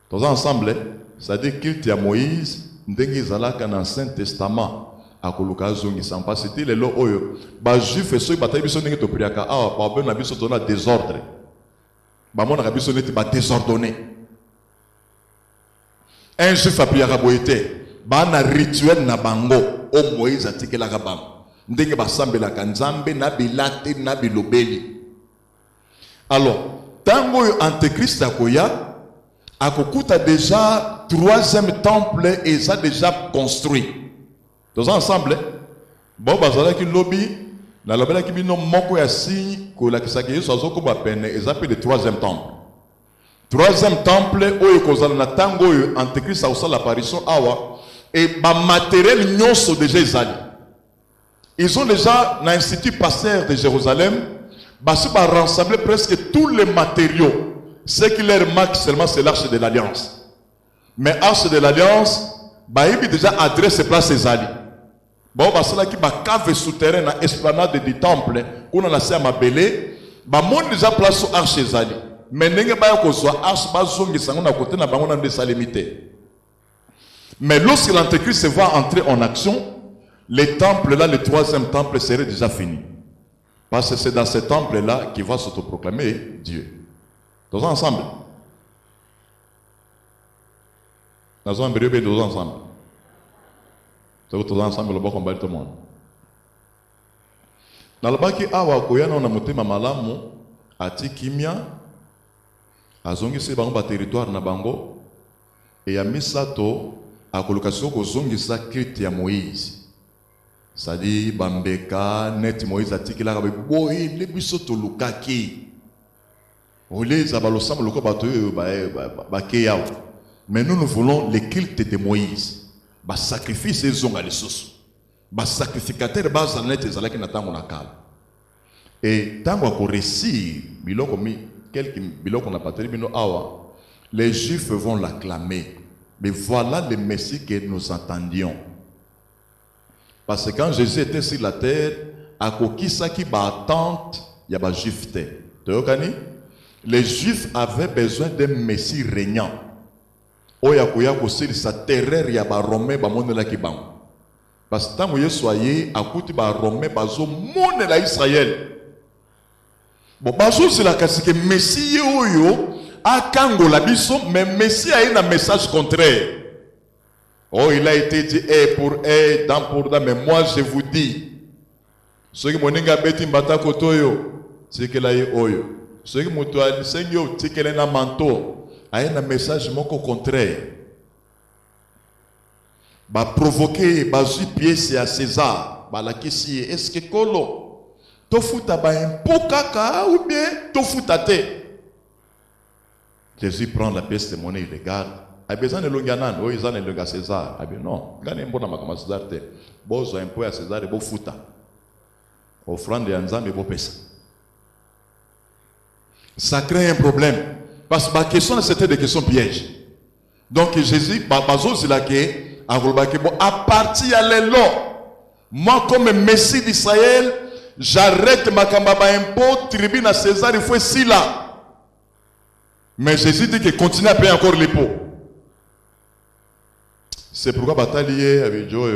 Tous ensemble, c'est-à-dire culte à Moïse, ndengi zalaka dans l'Ancien Testament, à koluka azong sans pas c'était les lois oyo. Ba Juifs ceux bataille biso ndengi to priaka ah ba ben na biso tona désordre. Ba mona biso neti ba désordonné. Un Juif a priaka boité. bana rituel na bango o Moïse atikelaka bango ndenge basambelaka nzambe na bilate na bilobeli. Alors tango antéchrist akoya akokuta déjà troisième temple et ça déjà construit. Tous ensemble bon bazalaki lobby na lobelaki bino moko ya signe ko la kisaki Yesu azoko ba pene ezape le troisième temple. Troisième temple oyo kozala na tango oyo antéchrist ausala l'apparition awa et ba matériel nyonso déjà ezali. Ils ont déjà l'institut pasteur de Jérusalem basi ba rassembler presque tous les matériaux. Ce qui leur manque seulement c'est l'arche de l'alliance. Mais l'arche de l'alliance ba ibi déjà adresse place ezali. Bon basala ki ba cave souterrain na esplanade du temple kuna la se mabele ba monde déjà place sur arche ezali. Mais ndenge ba ko so arche ba zongisa na côté na bango na desalimité. Mais lorsque l'antéchrist va entrer en action, le temple là, le troisième temple serait déjà fini. Parce que c'est dans ce temple là qu'il va s'autoproclamer Dieu. Tous ensemble. Nous sommes tous ensemble. Tous ensemble, le bon combat tout le monde. Dans le baki awa koyana on a monté ma malamu ati kimia azongi se bango ba territoire na bango et a misato a colocation ko zongi sa culte ya Moïse. C'est-à-dire bambeka net Moïse atikila ka boy le biso to lukaki. Olé za balosam loko bato ba keya. Mais nous voulons le culte de Moïse. Ba sacrifice zonga les sources. Ba sacrificateur base net ezalaki na tango na kala. Et tango ko récit biloko mi quelques biloko na pateli bino awa les juifs vont l'acclamer. Mais voilà le Messie que nous entendions. Parce que quand Jésus était sur la terre, à kokisaki ba attente ya ba juif te. Les juifs avaient besoin d'un Messie régnant. Oya koya ko sur sa terreur ya ba romain ba monela ki bang. Parce que tant Yesu soyez akuti ba romain bazo monela Israël. Bon bazo c'est la kasi que Messie oyo akango la biso mais Messie a un message contraire. Oh, il a été dit pour dent pour dent, mais moi je vous dis, ceux qui m'ont dit que mbata kotoyo, c'est que là oyo. Ceux qui m'ont dit Seigneur, c'est que là manteau, a un message moko contraire. Ba provoquer, ba ju pièce à César, ba la kisi, est-ce que kolo, to futa ba impo kaka ou bien to futa te. Jésus prend la pièce de monnaie, il les garde. A besoin de l'onganan, oh ils ont le gars César. Ah bien non, gagne bon na makama César te. Bozo un peu à César et bo futa. Offrande de Nzambe bo pesa. Ça crée un problème parce que la question c'était des questions pièges. Donc Jésus bazo c'est là que à partir à l'élo, moi comme Messie d'Israël, j'arrête ma kambaba impôt tribune à César, il faut si là. Mais Jésus dit qu'il continue à payer encore les pots. C'est pourquoi bataille avec Joe.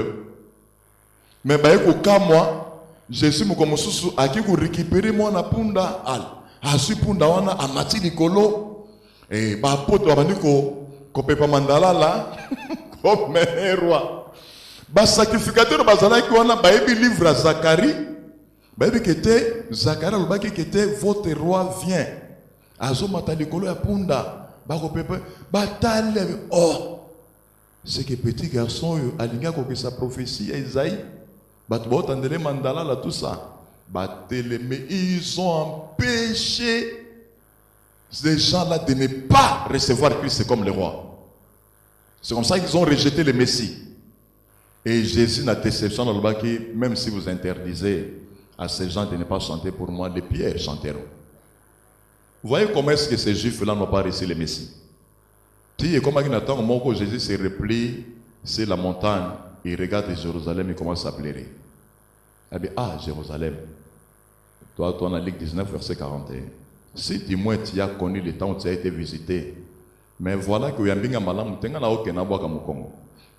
Mais bah écoute moi, Jésus me comme sous à qui vous récupérer moi na punda al. A su punda wana a mati nikolo et bah poto abaniko ko pepa mandala là comme un roi. Bah sacrificateur bazala qui wana bah ebi livre à Zacharie. Bah ebi qui était Zacharie le baki qui était votre roi vient. Azo mata nikolo ya punda bah ko pepa bataille oh. C'est que petit garçon alinga ko que sa prophétie Isaïe bat botandele mandala là tout ça batele mais ils ont empêché ces gens-là de ne pas recevoir Christ comme le roi. C'est comme ça qu'ils ont rejeté le Messie. Et Jésus n'a déception dans le bas qui même si vous interdisez à ces gens de ne pas chanter pour moi, les pierres chanteront. Vous voyez comment est-ce que ces juifs-là n'ont pas reçu le Messie? Si comme Jésus se replie sur la montagne, il regarde Jérusalem et commence à pleurer. Il dit, ah Jérusalem, toi on a Luc 19 verset 41. Si du moins tu as connu le temps où tu as été visité, mais voilà que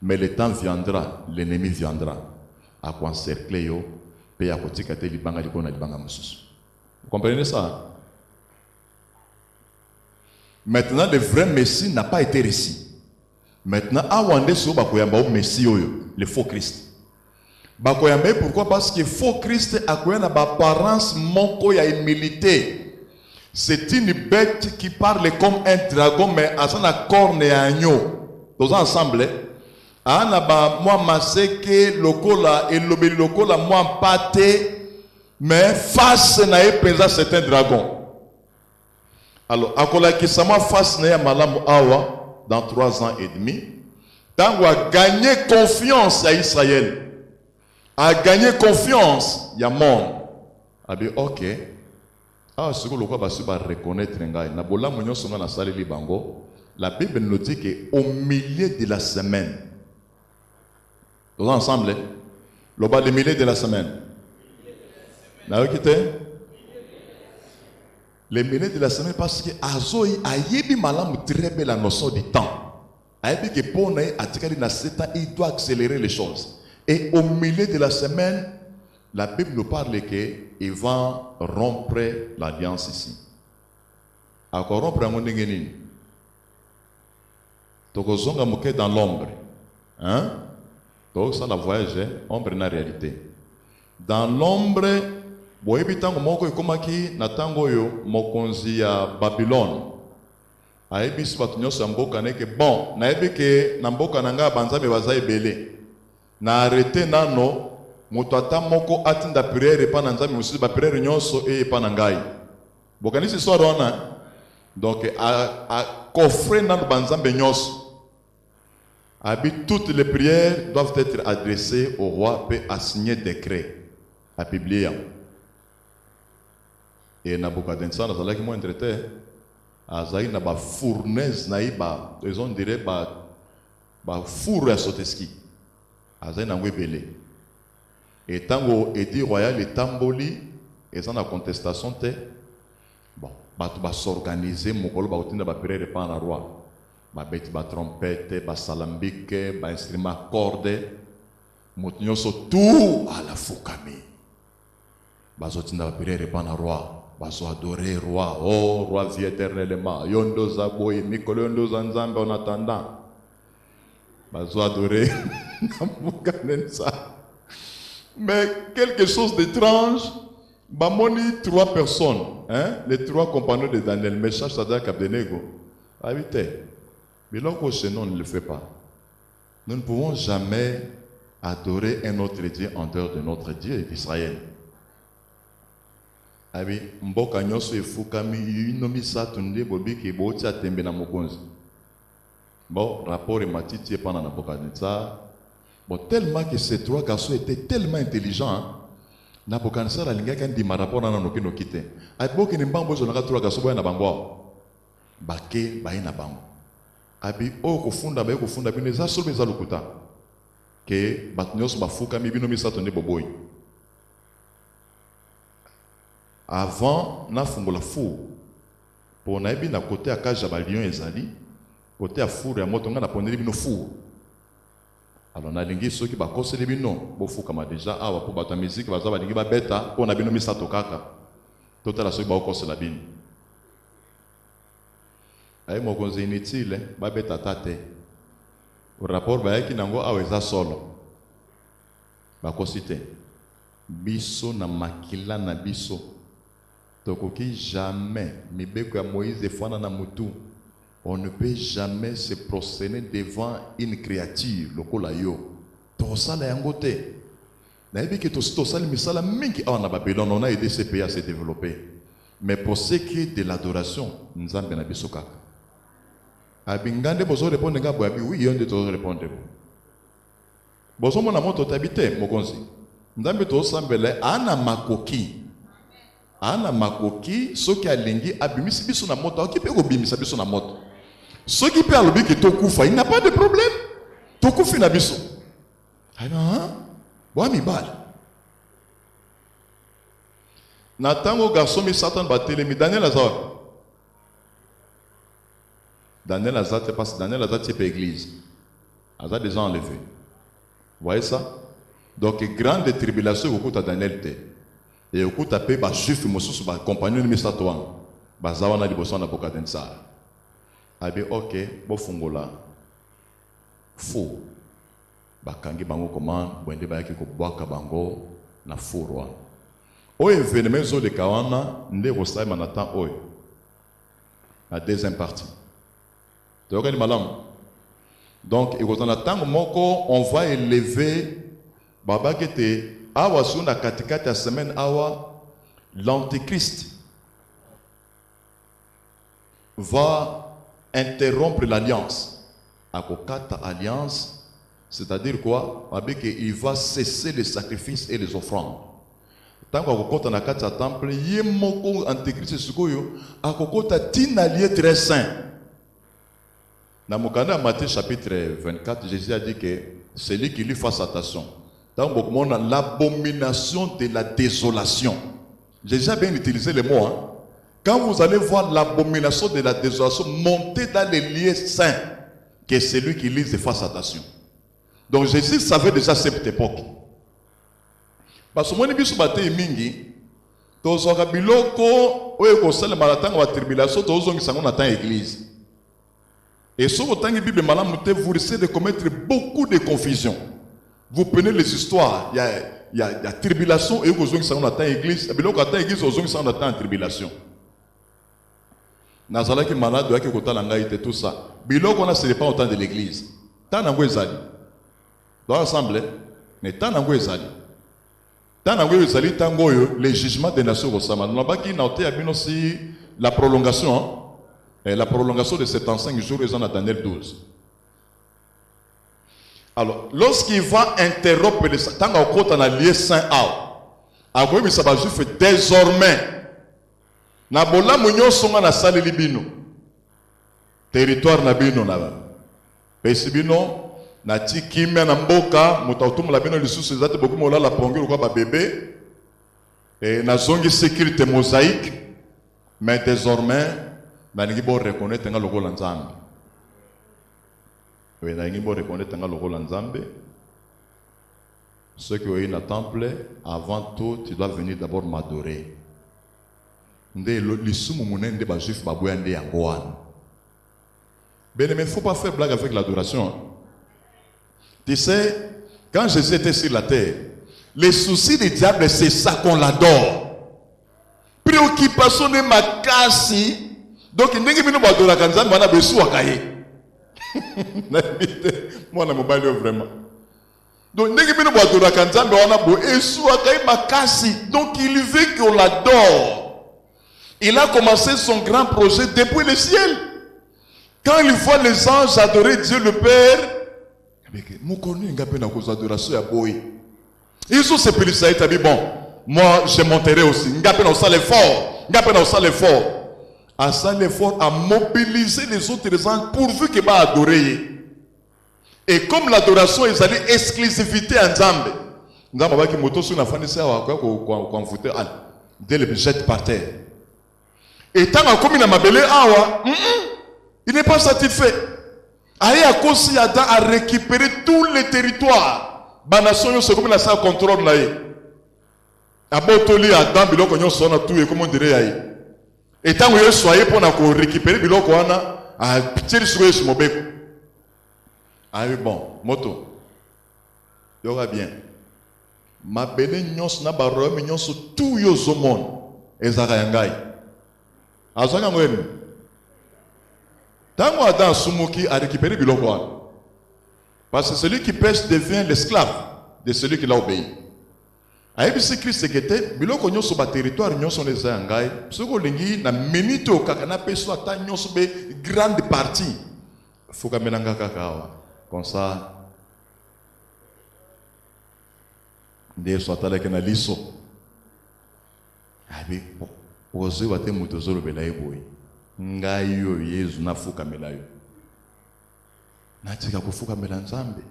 mais le temps viendra, l'ennemi viendra à encercler yo, et à côté vous comprenez ça? Maintenant, le vrai Messie n'a pas été reçu. Maintenant, awande so bakoyamba o Messie oyo, le faux Christ. Bakoyamba pourquoi? Parce que faux Christ akoya na apparence moko ya humilité. C'est une bête qui parle comme un dragon mais à son corne et agneau. Tous ensemble, ana ba moi maseke lokola et lobeli lokola moi pâté mais face na epeza c'est un dragon. Alors akola ki sama face na ya malamu awa dans 3 ans et demi, tango a gagné confiance à Israël. A gagné confiance, il y a monde. A dit ok. Ah, ce que le roi va reconnaître, la Bible nous dit qu'au milieu de la semaine, tous ensemble, le milieu de la semaine, le milieu de la semaine, parce que Azoï a yebi malam très belle la notion du temps. A yebi que pour nous, il doit accélérer les choses. Et au milieu de la semaine, la Bible nous parle qu'il va rompre l'alliance ici. Encore rompre un monde ngeni. Tokozonga moke dans l'ombre. Hein? Donc ça la voyage, ombre na réalité. Dans l'ombre, boyebi tango moko ekomaki na tango yo mokonzi ya Babylone. Ayebi si batu nyonso ya mboka neke bon, nayebi ke na mboka nanga banzambe baza ebele. Na arrêté nano moto ata moko atinda prière epa na nzambe mosusu ba prière nyonso epa na ngai. Bokanisi histoire wana. Donc a coffre nano banzambe nyonso. Abi toutes les prières doivent être adressées au roi pe a signer décret à publier. Et Nabucodonosor nazalaki mo entreté azali na ba fournaise na iba, ils ont dirait ba four à soteski. Azali na ngwebele. Et tango edi royal et tamboli et ça na contestation te bon batu ba s'organiser mokolo ba utinda ba prière pa na roi ba beti ba trompette ba salambike ba instrument corde motinyo so tout à la fukami ba zotinda ba prière pa na roi ba so adorer roi oh roi vie éternellement yondo zaboy mikolo yondo zanzambe en attendant ba so adorer Nabucodonosor. Mais quelque chose d'étrange, Bamoni 3 personnes, hein, les 3 compagnons de Daniel, Meshach, Shadrach, Abednego, habitaient. Mais lorsque chez nous, on ne le fait pas. Nous ne pouvons jamais adorer un autre Dieu en dehors de notre Dieu d'Israël. Abi, mboka nyoso efukami inomi satunde bobi ke boti atembe na mokonzi. Bon, rapport et matiti pendant la Nabucodonosor. Bon, tellement que ces 3 garçons étaient tellement intelligents, Nabucodonosor a l'ingé quand dit ma rapport na noki nokite. Aibo que n'importe quoi na 3 garçons boya na bango. Bake baye na bango. Abi o kufunda baye kufunda bino za so beza lokuta. Que batnyos bafuka mi bino misatonde boboy. Avant na fungola fou. Pour na ebi na côté akaja ba lion ezali, côté a four ya moto nga na pondeli bino fou. Alors na lingi soki ba koseli bino bofuka ma déjà awa po bata musique baza ba lingi ba beta po na bino misato kaka totala soki ba kosela bino ay mo konzi inutile ba beta tate au rapport ba yaki nango awa eza solo ba kosite biso na makila na biso tokoki jamais mibeko ya Moïse efana na mutu. On ne peut jamais se prosterner devant une créature, le kolayo. Tout ça là yangote. Naïbi que tout ça misala mingi en Babylone, on a aidé ces pays à se développer. Mais pour ce qui est de l'adoration, nous avons bien bisoka. Abingande bozo répondre nga boabi oui, on de to répondre. Bozo mona moto tabité mokonzi. Ndambe to sambele ana makoki. Ana makoki soki alingi abimisi biso na moto, okipe ko bimisa biso na moto. Ce qui peut aller que Tokufa, il n'a pas de problème. Tokufa na biso. Ah non, bois mi bal. Natango garçon mi Satan batele mi Daniel Azar. Daniel Azar c'est parce que Daniel Azar c'est pas église. Azar déjà enlevé. Vous voyez ça? Donc grande tribulation au coup à Daniel te. Et au coup à paix ba juif mosusu ba compagnon mi Satan. Ba zawana liboso na Nabucodonosor. Abi ok, bo fungola. four. Bakangi bango commande, bwende bayaki ko bwaka bango na four wana. O événement zo de kawana nde ko sa manatan oy. La deuxième partie. Donc donc il y a tango moko on va élever baba kete awa suna katikati ya semaine awa l'antéchrist va interrompre l'alliance. Akokata alliance, c'est-à-dire quoi? Il va cesser les sacrifices et les offrandes. Tant qu'akokota na kati ya temple, yemoko antéchrist sukoyo akokota tinalié très saint. Dans Mokanda Matthieu chapitre 24, Jésus a dit que celui qui lui fasse attention. Dans l'abomination de la désolation. Jésus a bien utilisé le mot. Hein? Quand vous allez voir l'abomination de la désolation, montez dans les lieux saints, que celui qui lit fasse attention. Donc Jésus savait déjà cette époque. Parce que moi, je suis mingi. Tozoka biloko oyo kosala malatanga wa tribulation tozongi sango na temps église. Et sur votre temps Bible malam vous risquez de commettre beaucoup de confusion. Vous prenez les histoires, il y a tribulation et vous avez dans l'église, et biloko ata église vous avez dans la tribulation. Nazala ki malade doit que kota langa ite tout ça. Biloko na c'est pas autant de l'église. Tant nango ezali. Doit ensemble, mais tant nango ezali. Tant nango ezali tango yo les jugements des nations au sama. Na baki na ote abino si la prolongation. Hein? Et la prolongation de 75 jours est en Daniel 12. Alors, lorsqu'il va interrompre le tant qu'on a lié saint à quoi ça va juste désormais. Na bola munyo songa na sali libino. Territoire na bino na ba. Pesi bino na tikime na mboka mutautumu la bino lisusu zate beaucoup mola la pongiro kwa ba bébé. Et na zongi sécurité mosaïque. Mais désormais Nangi bo reconnaître nga logo la Nzambe. Oui, nangi bo reconnaître nga logo la Nzambe. Ceux qui ont un temple, avant tout, tu dois venir d'abord m'adorer. Nde lisumu munende ba juif ba boyande yangoan. Ben mais il ne faut pas faire blague avec l'adoration. Tu sais, quand Jésus était sur la terre, les soucis du diable, c'est ça qu'on l'adore. Préoccupation de ma casse. Donc, il n'y a pas de la on a besoin de cahier. Moi, je ne vraiment. Donc, il n'y a pas de la on a besoin de donc, il veut qu'on l'adore. Il a commencé son grand projet depuis le ciel. Quand il voit les anges adorer Dieu le Père, ils ont ce pays, ça a dit bon, moi, je monterai aussi. On sent l'effort. À ça l'effort à mobiliser les autres gens pourvu qu'ils va adorer. Et comme l'adoration est allée exclusivité en Zambé, nous avons vu que moto sur la fin de ça qu'on foutait dès le jet par terre. Et tant que comme il a mabelé il n'est pas satisfait. Aïe à cause Adam a récupéré tous les territoires. Banation c'est comme la salle contrôle là. Abotoli Adam biloko nyo sona tout et comme on dirait aïe. Et tant que vous soyez pour récupérer biloko wana a pitié sur ce mobeko. Ah bon, moto. Yoga bien. Ma bene nyos na baro mi nyos tout yo zomon ezaka yangai. Azanga mwenu. Tango Adam sumuki a récupéré biloko wana. Parce que celui qui pêche devient l'esclave de celui qui l'a obéi. Aïbisi Christ sekete biloko nyoso ba territoire nyoso neza ngai soko lingi na minute o kakana peso ata nyoso be grande partie fuka menanga kakawa comme ça de so atala kana liso abi ozo bate muto zolo belai boy ngai yo Yesu na fuka melayo na tika kufuka melanzambe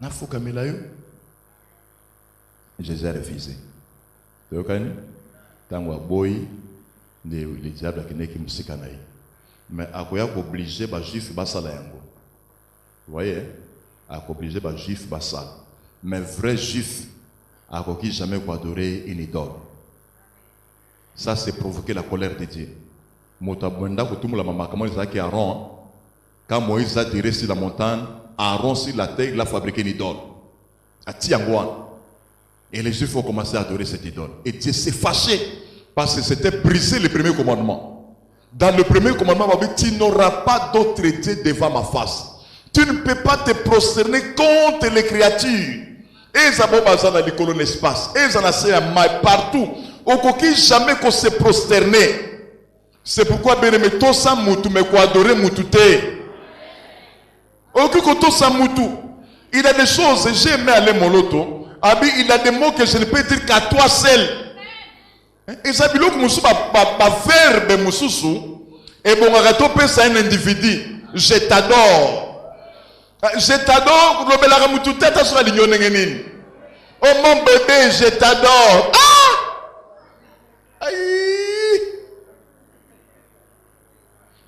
na fuka melayo. Jésus a refusé. Tu vois, tant que boy, le diable qui n'est qu'un psychanaï. Mais à quoi obligé les juifs basala yango. Vous voyez, à obligé les juifs basala. Mais vrai juif, à qui jamais adorer une idole. Ça c'est provoquer la colère de Dieu. Motabunda ko tumula mama comment ils a qui Aaron quand Moïse a tiré sur la montagne, Aaron sur la terre, il a fabriqué une idole. À Tiangouan. Et les Juifs ont commencé à adorer cette idole. Et Dieu s'est fâché parce que c'était briser le premier commandement. Dans le premier commandement, il dit, tu n'auras pas d'autre Dieu devant ma face. Tu ne peux pas te prosterner contre les créatures. Et ils ont dans l'école l'espace. Et ils ont assez à mal partout. Au coquille jamais qu'on se prosterner. C'est pourquoi bien-aimé, tout ça moutou, mais quoi adorer moutoute. Au coquille tout ça moutou. Il a des choses, j'ai aimé aller moloto. Il a des mots que je ne peux dire qu'à toi seul. Et ça veut dire que je verbe mususu. Et bon, c'est un individu. Je t'adore. Je t'adore. Oh mon bébé, je t'adore. Ah! Aïe!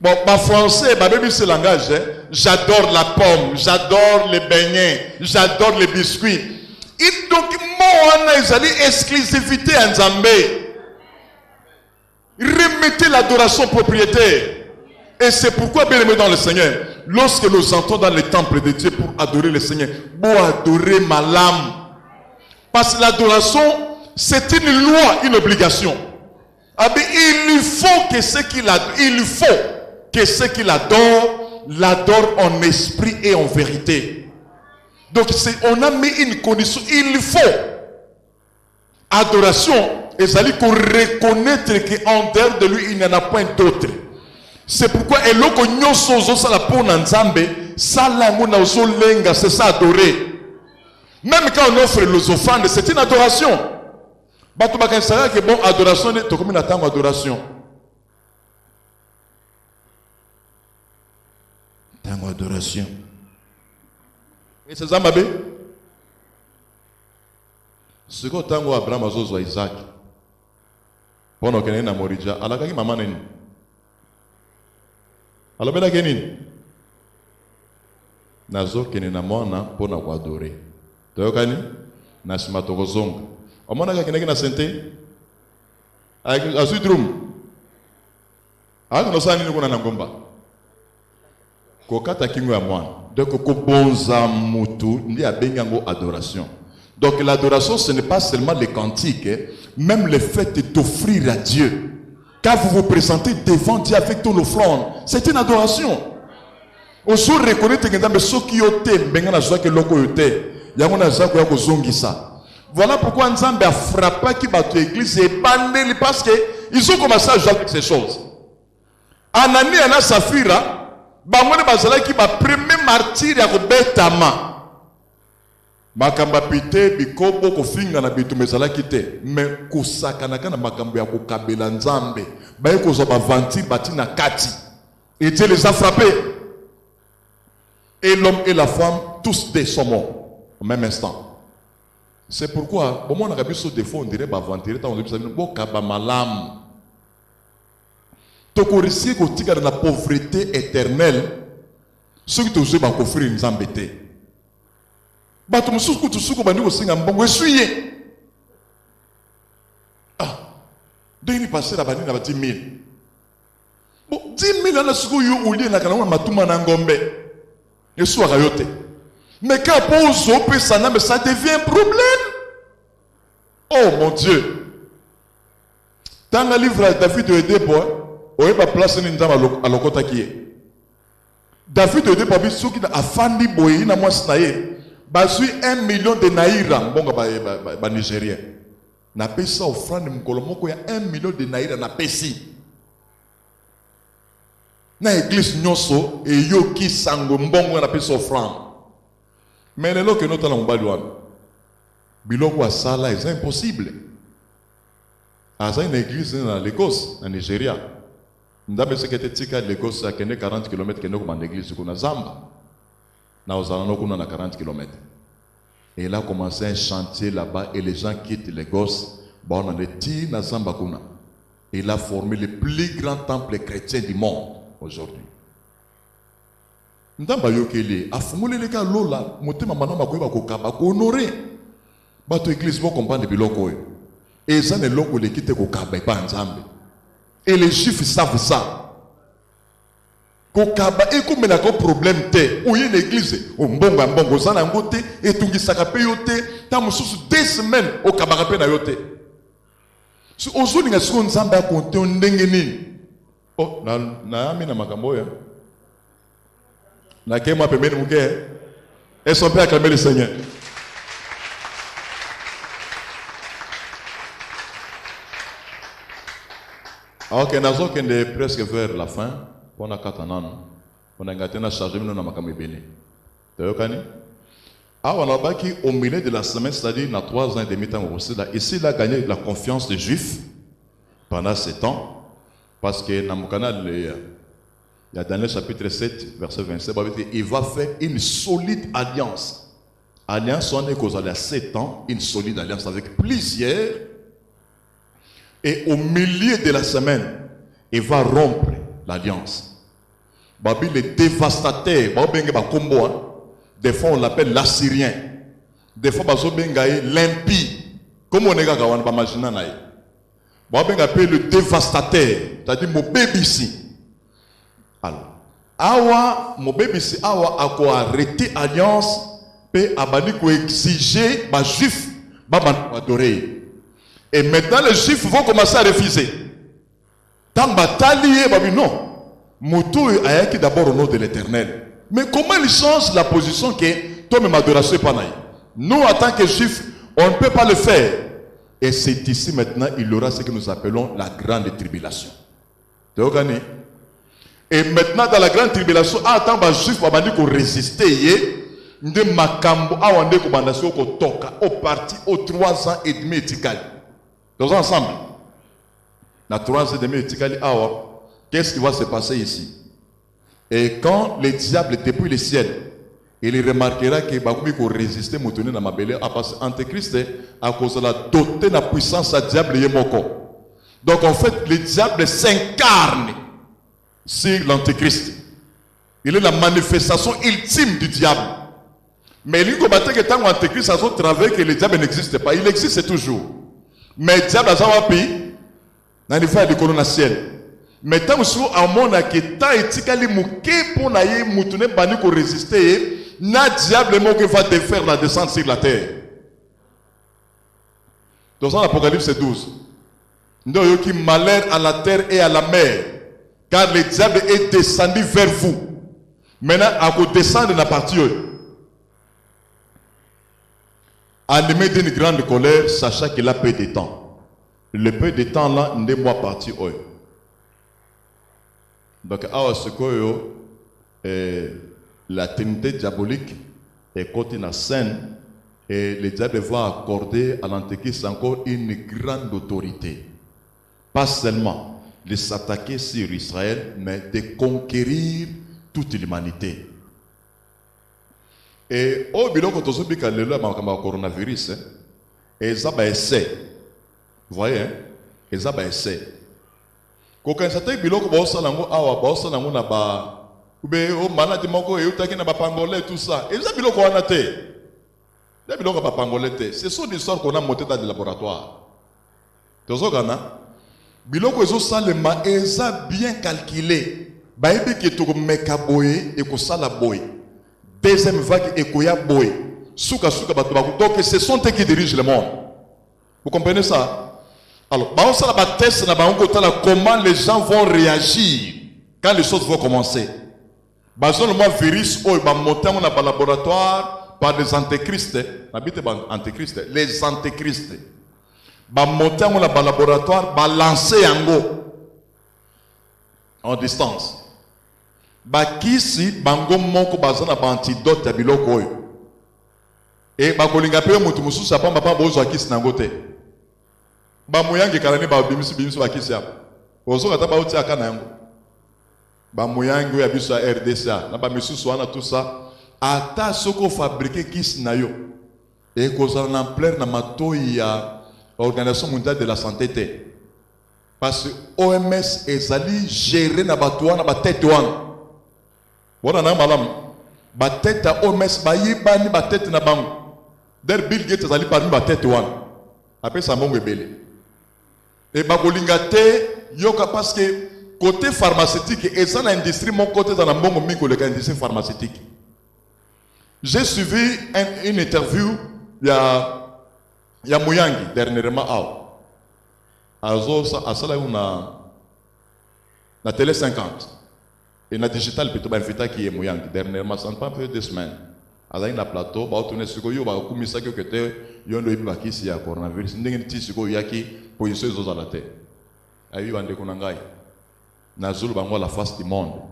Bon, ma français, ma bébé, c'est le langage. Hein? J'adore la pomme, j'adore les beignets, j'adore les biscuits. Et donc, moi, on a exclusivité en Zambé. Remettez l'adoration propriétaire. Et c'est pourquoi, bien aimé dans le Seigneur, lorsque nous entrons dans le temple de Dieu pour adorer le Seigneur, pour adorer ma lame. Parce que l'adoration, c'est une loi, une obligation. Il faut que ceux qui l'adorent en esprit et en vérité. Donc on a mis une condition, il faut. Adoration, et ça dit qu'on reconnaître qu'en dehors de lui, il n'y en a point d'autre. C'est pourquoi eloko nyoso zo la pour Nzambe, ça la mona zo lenga, c'est ça adorer. Même quand on offre les offrandes, c'est une adoration. Bato bakansara que bon adoration to comme na tango adoration. Tango adoration. Et c'est ça mabé. Ce que tango Abraham azozo Isaac. Pendant que na morija, alaka ki mama neni. Alors bela kenin. Nazo kenina mona pona kwa adorer. Toyokani na simatoko zonga. Omona ka keneki na sente. Azudrum. Ako no sani kuna na ngomba. Kokata kingo ya mwana. Donc ko bonza mutu ndi abenga ngo adoration. Donc l'adoration ce n'est pas seulement les cantiques, même le fait d'offrir à Dieu. Quand vous vous présentez devant Dieu avec ton offrande, c'est une adoration. Au jour reconnaître que dans ce qui yote benga na joie que loko yote. Voilà pourquoi Nzambe a frappé qui bat l'église et bandé parce qu'ils ont commencé à jouer avec ces choses. Anani et Safira, bamone bazala qui va premier martyr ya kobetama. Makamba pite bikobo kofinga na bitu mezala kite, mais kusakana kana makambo ya kokabela Nzambe, ba yeko zo ba vanti batina kati. Et Dieu les a frappés. Et l'homme et la femme tous des sont morts. Au même instant. C'est pourquoi, au moment où on a vu ce défaut, on dirait que on dirait que malam. Tu as réussi à dans la pauvreté éternelle. Ce qui te fait offrir une zambété. Tu as réussi à faire ah, deux passé la banine à 10 000. Bon, 10 000 on a ce que tu as fait, matuma nangombe. Et soit rayoté. Mais quand ça devient un problème. Oh mon Dieu. Dans le livre de David de Edebo, on a placé une dame à l'okota qui est. David de Edebo, il a fait un basui 1 million de naira, bon, Nigérien. Na pesa offrande mkolomoko ya 1 million de naira na pesi. Na église nyoso et yoki sango mbongo na pesa offrande. Mais les lois que nous avons besoin, biloko à sala est impossible. À une église dans l'Écosse, en Nigeria, nous avons tika l'Écosse à 40 km que nous avons l'église qu'on a Zamba. Nous avons 40 km. Et il a commencé un chantier là-bas et les gens quittent l'Écosse. Bon, on a dit na Zamba kuna. Il a formé le plus grand temple chrétien du monde aujourd'hui. Ndamba yokeli afungule leka lola motema manama koyeba kokaba ko honorer bato église bo comprendre biloko yo et ça ne loko lekite kokaba pa Nzambe et les juifs savent ça kokaba ekomela ko problème te oye l'église ombongo mbongo zana ngote etungisaka pe yote ta mususu 2 semaines okabaka pe na yote so ozolinga siko nzambe akonte ndenge nini oh na amina makambo ya na kema pembeni muke est-ce qu'on peut acclamer le Seigneur? Ok, nous sommes presque vers la fin. On a 4 ans. On a gâté na chargé nous na makambo ebele. Tayokani? Ah, on a baki au milieu de la semaine, c'est-à-dire dans 3 ans et demi temps aussi là. Ici, il a gagné la confiance des Juifs pendant 7 ans, parce que dans mon canal, il y a Daniel chapitre 7, verset 27, il va faire une solide alliance. Alliance, on est qu'aux 7 ans, une solide alliance avec plusieurs. Et au milieu de la semaine, il va rompre l'alliance. Babi le dévastateur, des fois on l'appelle l'Assyrien, des fois l'impie. Comme on est gawan ba majina naï. Babi appelle le dévastateur, c'est-à-dire mon bébé ici. Alors, awa mon bébé ici awa a quoi arrêter alliance, pe abani ko exiger ba juif ba adorer. Et maintenant les juifs vont commencer à refuser. Tant bataille, babi non. Moutou a écrit d'abord au nom de l'Éternel. Mais comment il change la position que toi-même adoration pas naï? Nous, en tant que juifs, on ne peut pas le faire. Et c'est ici maintenant, il y aura ce que nous appelons la grande tribulation. Et maintenant, dans la grande tribulation, en tant que juif, on va dire qu'on résiste. De makambo, on dit qu'on va dire qu'on toka, au parti, aux 3 ans et demi étiqual. Nous ensemble. Dans 3 ans et demi étiqual, qu'est-ce qui va se passer ici? Et quand le diable depuis le ciel, il remarquera que Bakoumi ko résister moutonné dans ma belle parce que Antéchrist à cause de la doté de la puissance à diable yemoko. Donc en fait le diable s'incarne sur l'Antéchrist. Il est la manifestation ultime du diable. Mais il faut que tant l'Antéchrist a son travail que le diable n'existe pas, il existe toujours. Mais le diable a un pays dans les faits de colonne ciel. Mais tant que à mon aketa etikali muke pour naie mutune bani ko résister na diable mo que va te faire la descente sur la terre. Dans l'Apocalypse 12. Ndo yo ki malheur à la terre et à la mer car le diable est descendu vers vous. Maintenant à ko descendre na partie animé d'une grande colère sachant qu'il a peu de temps. Le peu de temps là n'est moi parti eux. Donc, la trinité diabolique est côté dans la scène et le diable va accorder à l'Antéchrist encore une grande autorité. Pas seulement de s'attaquer sur Israël, mais de conquérir toute l'humanité. Et au bilan, quand on a le coronavirus, et ça va essayer. Vous voyez, et ça va essayer. Quand ça biloko ba osalango awa ba osalango na ba ube o maladi moko e utaki na ba pangolais tout ça et ça biloko wana te da biloko ba pangolais te ce sont des histoires qu'on a montées dans des laboratoires tozokana biloko ezo salema eza bien calculé ba ebi ke to meka boye e ko sala boye deuxième vague e ko ya boye suka bato ba donc ce sont eux qui dirigent le monde. Vous comprenez ça? Alors, comment les gens vont réagir quand les choses vont commencer. Le virus va monter dans le laboratoire par des antéchristes. Les antéchristes. Va monter dans le laboratoire, va lancer en distance. Va kisi bango moko bazana ba antidote ya biloko oyo. Et ba kolinga pe mutu mususu apamba pa bozo akisi nangote. Ba moyangi kalani ba bimisi ba kisi hapo. Ozo kata ba uti akana yango. Ba moyangi ya biso ya RDC na ba misusu wana tout ça ata soko fabriquer kisi na yo. Et kozala na plein na matoi ya Organisation mondiale de la santé te. Parce que OMS ezali gérer na bato wana ba tête wana. Wana na malam ba tête à OMS ba yibani ba tête na bango. Der Bill Gates ezali parmi ba tête wana. Après ça mongo ebele. Et ba kolingate yoka parce que côté pharmaceutique, et ça, l'industrie, mon côté dans la mongo miko, l'industrie pharmaceutique. J'ai suivi une interview, il y a Mouyangi, dernièrement, à ça, na télé 50. Et na digital, plutôt, qui est Mouyangi, dernièrement, ça ne pas un peu 2 semaines. Alors, na plateau, bah, tourner sur yo, bah, comme ça que était, yo no ibi qui si a coronavirus, n'engue ti sur yo yaki position zo la terre. Ayi bande kunangai. Na zulu bango la face du monde.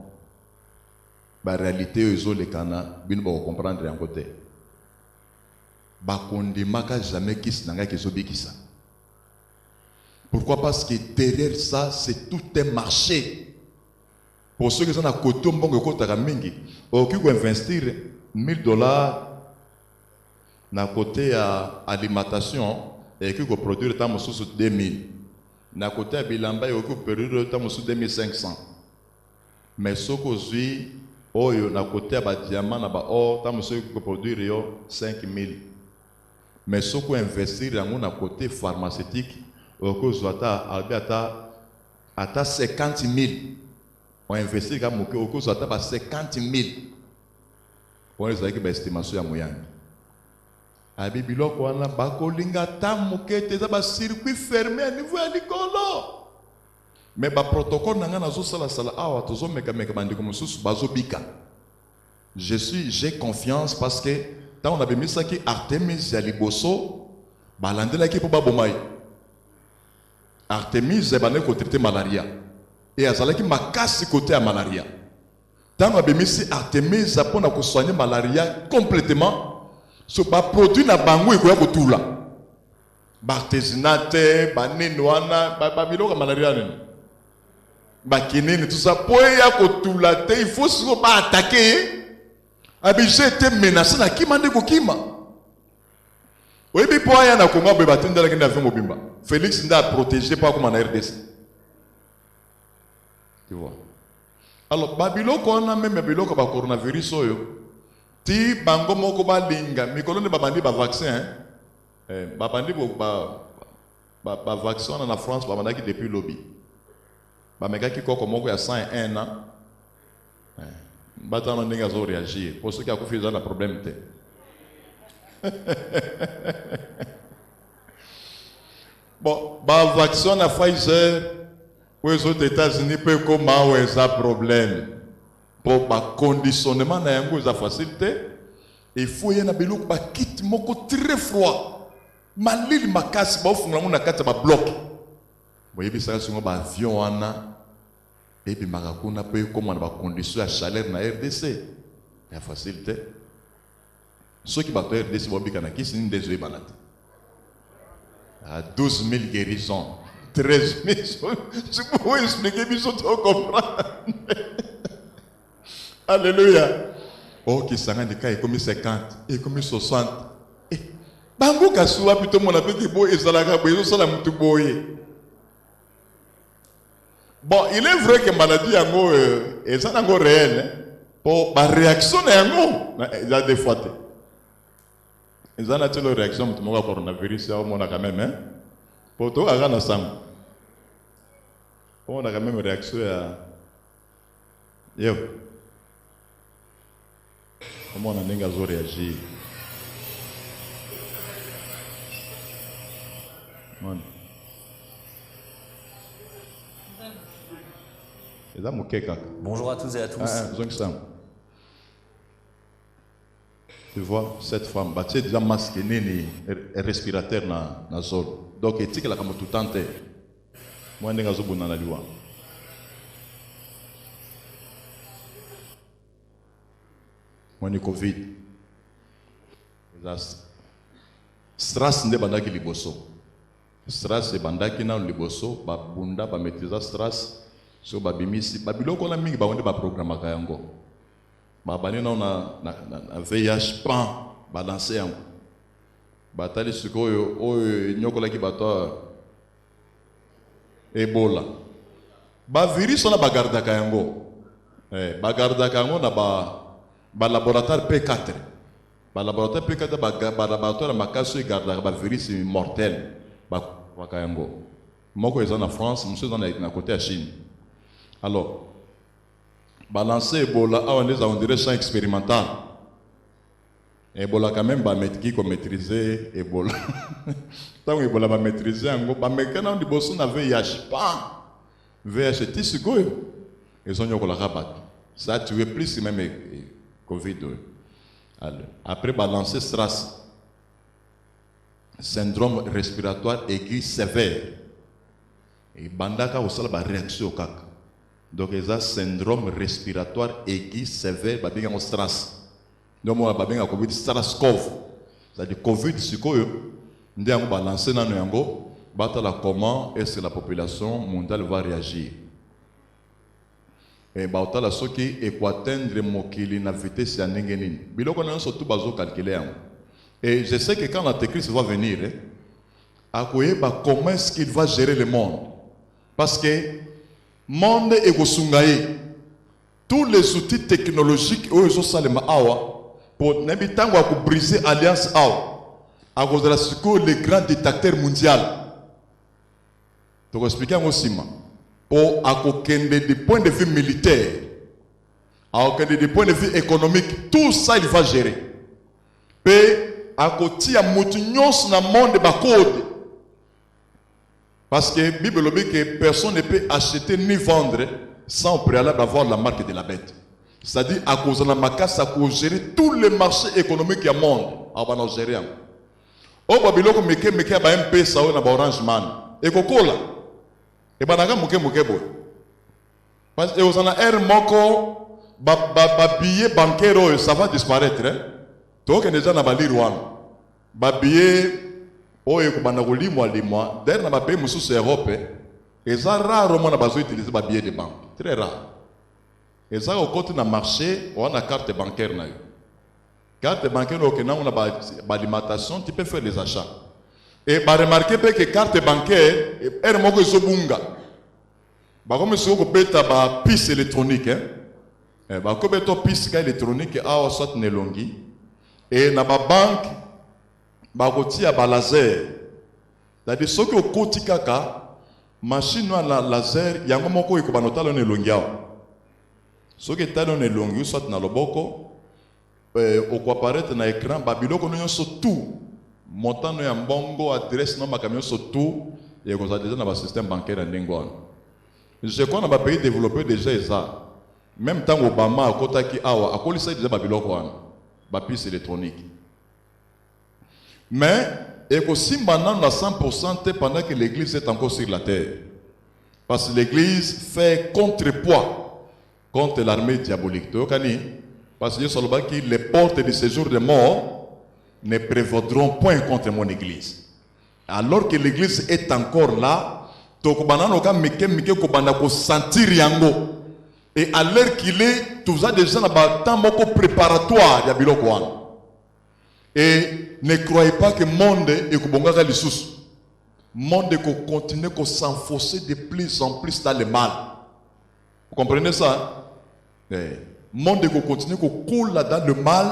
Ba réalité zo le kana, bin ba comprendre en côté. Ba kondimaka jamais kis nanga ki zo bikisa. Pourquoi? Parce que derrière ça, c'est tout un marché. Pour ceux qui sont à côté, on peut mingi. Qui veut investir $1000 na côté à alimentation et qui veut produire tant sous 2000. Na côté à bilamba et qui veut produire tant sous 2500. Mais ce que oyo na côté à diamant na ba or tant sous qui veut produire 5000. Mais ce que investir na côté pharmaceutique au cause ata 50 000. On investit comme au cause ata 50 000. On les a qui estimation ya moyenne. Abi biloko wana bakolinga tamuke te ba circuit fermé à niveau ya likolo. Mais ba protocole nanga nazo sala awa tozo meka bandiko mususu bazo bika. J'ai confiance parce que tant on avait mis ça qui Artemis ya liboso balandela ki po babomai. Artemis est banné pour traiter malaria. Et azalaki makasi côté à malaria. Tant on a mis Artemis pour soigner malaria complètement. Ce pas produit na bango et quoi tout là. Bartésinate, banenoana, babilo malaria ne. Bakinene tout ça pour ya ko tout là, il faut se pas attaquer. Abijé était menacé na kimande ko kima. Oui, puis pour y aller à Congo, il va tenir la Mobimba. Félix n'a protégé pas comme en RDC. Tu vois. Alors, Babylone, on a même Babylone comme coronavirus. Ti bango moko ba linga, mikolo ne babandi ba vaccin. Babandi ba vaccin en France, babandi depuis lobby. Ba mega qui koko moko ya 101 ans. Batana ninga zo réagir. Pour ceux qui a confié dans le problème te. Bon, bah, vaccin à Pfizer, aux autres États-Unis, peut comment un problème. Pour le conditionnement, il y a une facilité. Il faut y avoir un kit très froid. Malil ma casse, bah, on a un bloc. Vous voyez, ça, c'est un avion, et puis, on a pu comment on va conditionner la chaleur dans la RDC. Il y a facilité. Ceux qui battent RDC, c'est une des malades. À 12 000 guérisons, 13 000. Je peux expliquer, mais je dois comprendre. Alléluia. Oh, qui s'en rend cas, il comme 50, il comme 60. Bango Kassoua, plutôt mon appel de boy, et Zalaga, et Zala Moutuboye. Bon, il est vrai que la maladie est encore réelle. Pour la réaction, il y a des fois. Ils ont une réaction au coronavirus, on a quand même, pour toi, on a quand même une réaction à. Yo. Comment on a réagi? Bonjour à tous et à tous. Tu vois, cette femme, tu es déjà masqué, respirateur dans la zone. Donc, tu sais que la femme tout tente. Moi, je suis dans la loi. Moi, je suis Covid. Stress n'est pas dans liboso. Stress est dans liboso. Babunda, ba maîtriser stress. So babimisi. Babilo qu'on a mis, ba on est ba programme kayango. Babani na VIH pan balancer en batali sikoyo oyo nyokola ki bato Ebola ba virus na bagarda kayango bagarda kayango na ba laboratoire P4 ba laboratoire P4 ba laboratoire makaso garda ba virus mortel ba kayango moko eza na France monsieur dans na côté à Chine Alors, balancer Ebola, on dirait champ expérimental. Ebola quand même va maîtriser Ebola. Tant Ebola va maîtriser un groupe, mais quand on dit que on a VIH, pas VIH, tu sais quoi? Ils ont eu la rabat. Ça a tué plus même Covid. Après balancer SRAS, syndrome respiratoire aigu sévère. Et bandaka aussi la réaction au cac. Donc il y a syndrome respiratoire aigu sévère, bah bien en SRAS. Donc moi bah bien en Covid SARS-CoV. C'est-à-dire Covid c'est quoi? Nous avons balancé dans le yango, battre comment est-ce que la population mondiale va réagir. Et bah autant la ce qui est pour atteindre mokili na vitesse ya nengenini. Biloko na surtout bazo calculer. Et je sais que quand l'antéchrist va venir, comment est-ce qu'il va gérer le monde? Parce que le monde est gosungaye. Tous les outils technologiques où ils ont salima awa pour n'habitants pour briser alliance awa à cause de la secours les grands dictateurs mondiaux. Donc expliquer aussi pour accompagner des points de vue militaires, accompagner des points de vue économiques, tout ça il va gérer. Et à côté il y a moutinios dans le monde de code. Parce que la Bible dit que personne ne peut acheter ni vendre sans au préalable avoir la marque de la bête. C'est-à-dire à cause de la macasse, à cause de gérer tous les marchés économiques du monde. On va gérer. Au Babylone, meke a un MP ça on a Orange Man. Et Coca-Cola. Et banaga muke boy. Parce que vous en a un moko billet bancaire ça va disparaître. Donc déjà na bali Rwanda. Billet oyo kubana kolimwa limwa derrière na pays mususu Europe. Et ça rare on a besoin d'utiliser billet de banque. Très rare. Et ça au côté na marché on a carte bancaire na yo. Carte bancaire au Kenya on a l'alimentation, tu peux faire les achats. Et bah remarquez que carte bancaire est moko ezobunga. Bah comme si on beta ba puce électronique hein. Bah comme beto puce électronique a soit nelongi et na ba banque ba kotia ba laser. C'est-à-dire ce que au koti kaka machine na laser yango moko iko banotalo nelongi awa. Ce que talo nelongi soit na loboko au quoi apparaître na écran ba biloko nyonso tout montant ya mbongo adresse non camion surtout et vous avez déjà dans le système bancaire en Lingouane. Je crois dans les pays développés déjà ça. Même temps Obama a kotaki awa a kolisa déjà babiloko wana ba puce électronique. Mais et aussi maintenant à 100% pendant que l'église est encore sur la terre. Parce que l'église fait contrepoids contre l'armée diabolique. Parce que les portes du séjour des morts ne prévaudront point contre mon église. Alors que l'église est encore là, et à l'heure qu'il est, tout ça déjà dans un temps préparatoire. Et ne croyez pas que le monde est comme le monde continue à s'enfoncer de plus en plus dans le mal. Vous comprenez ça? Le monde continue à couler dans le mal,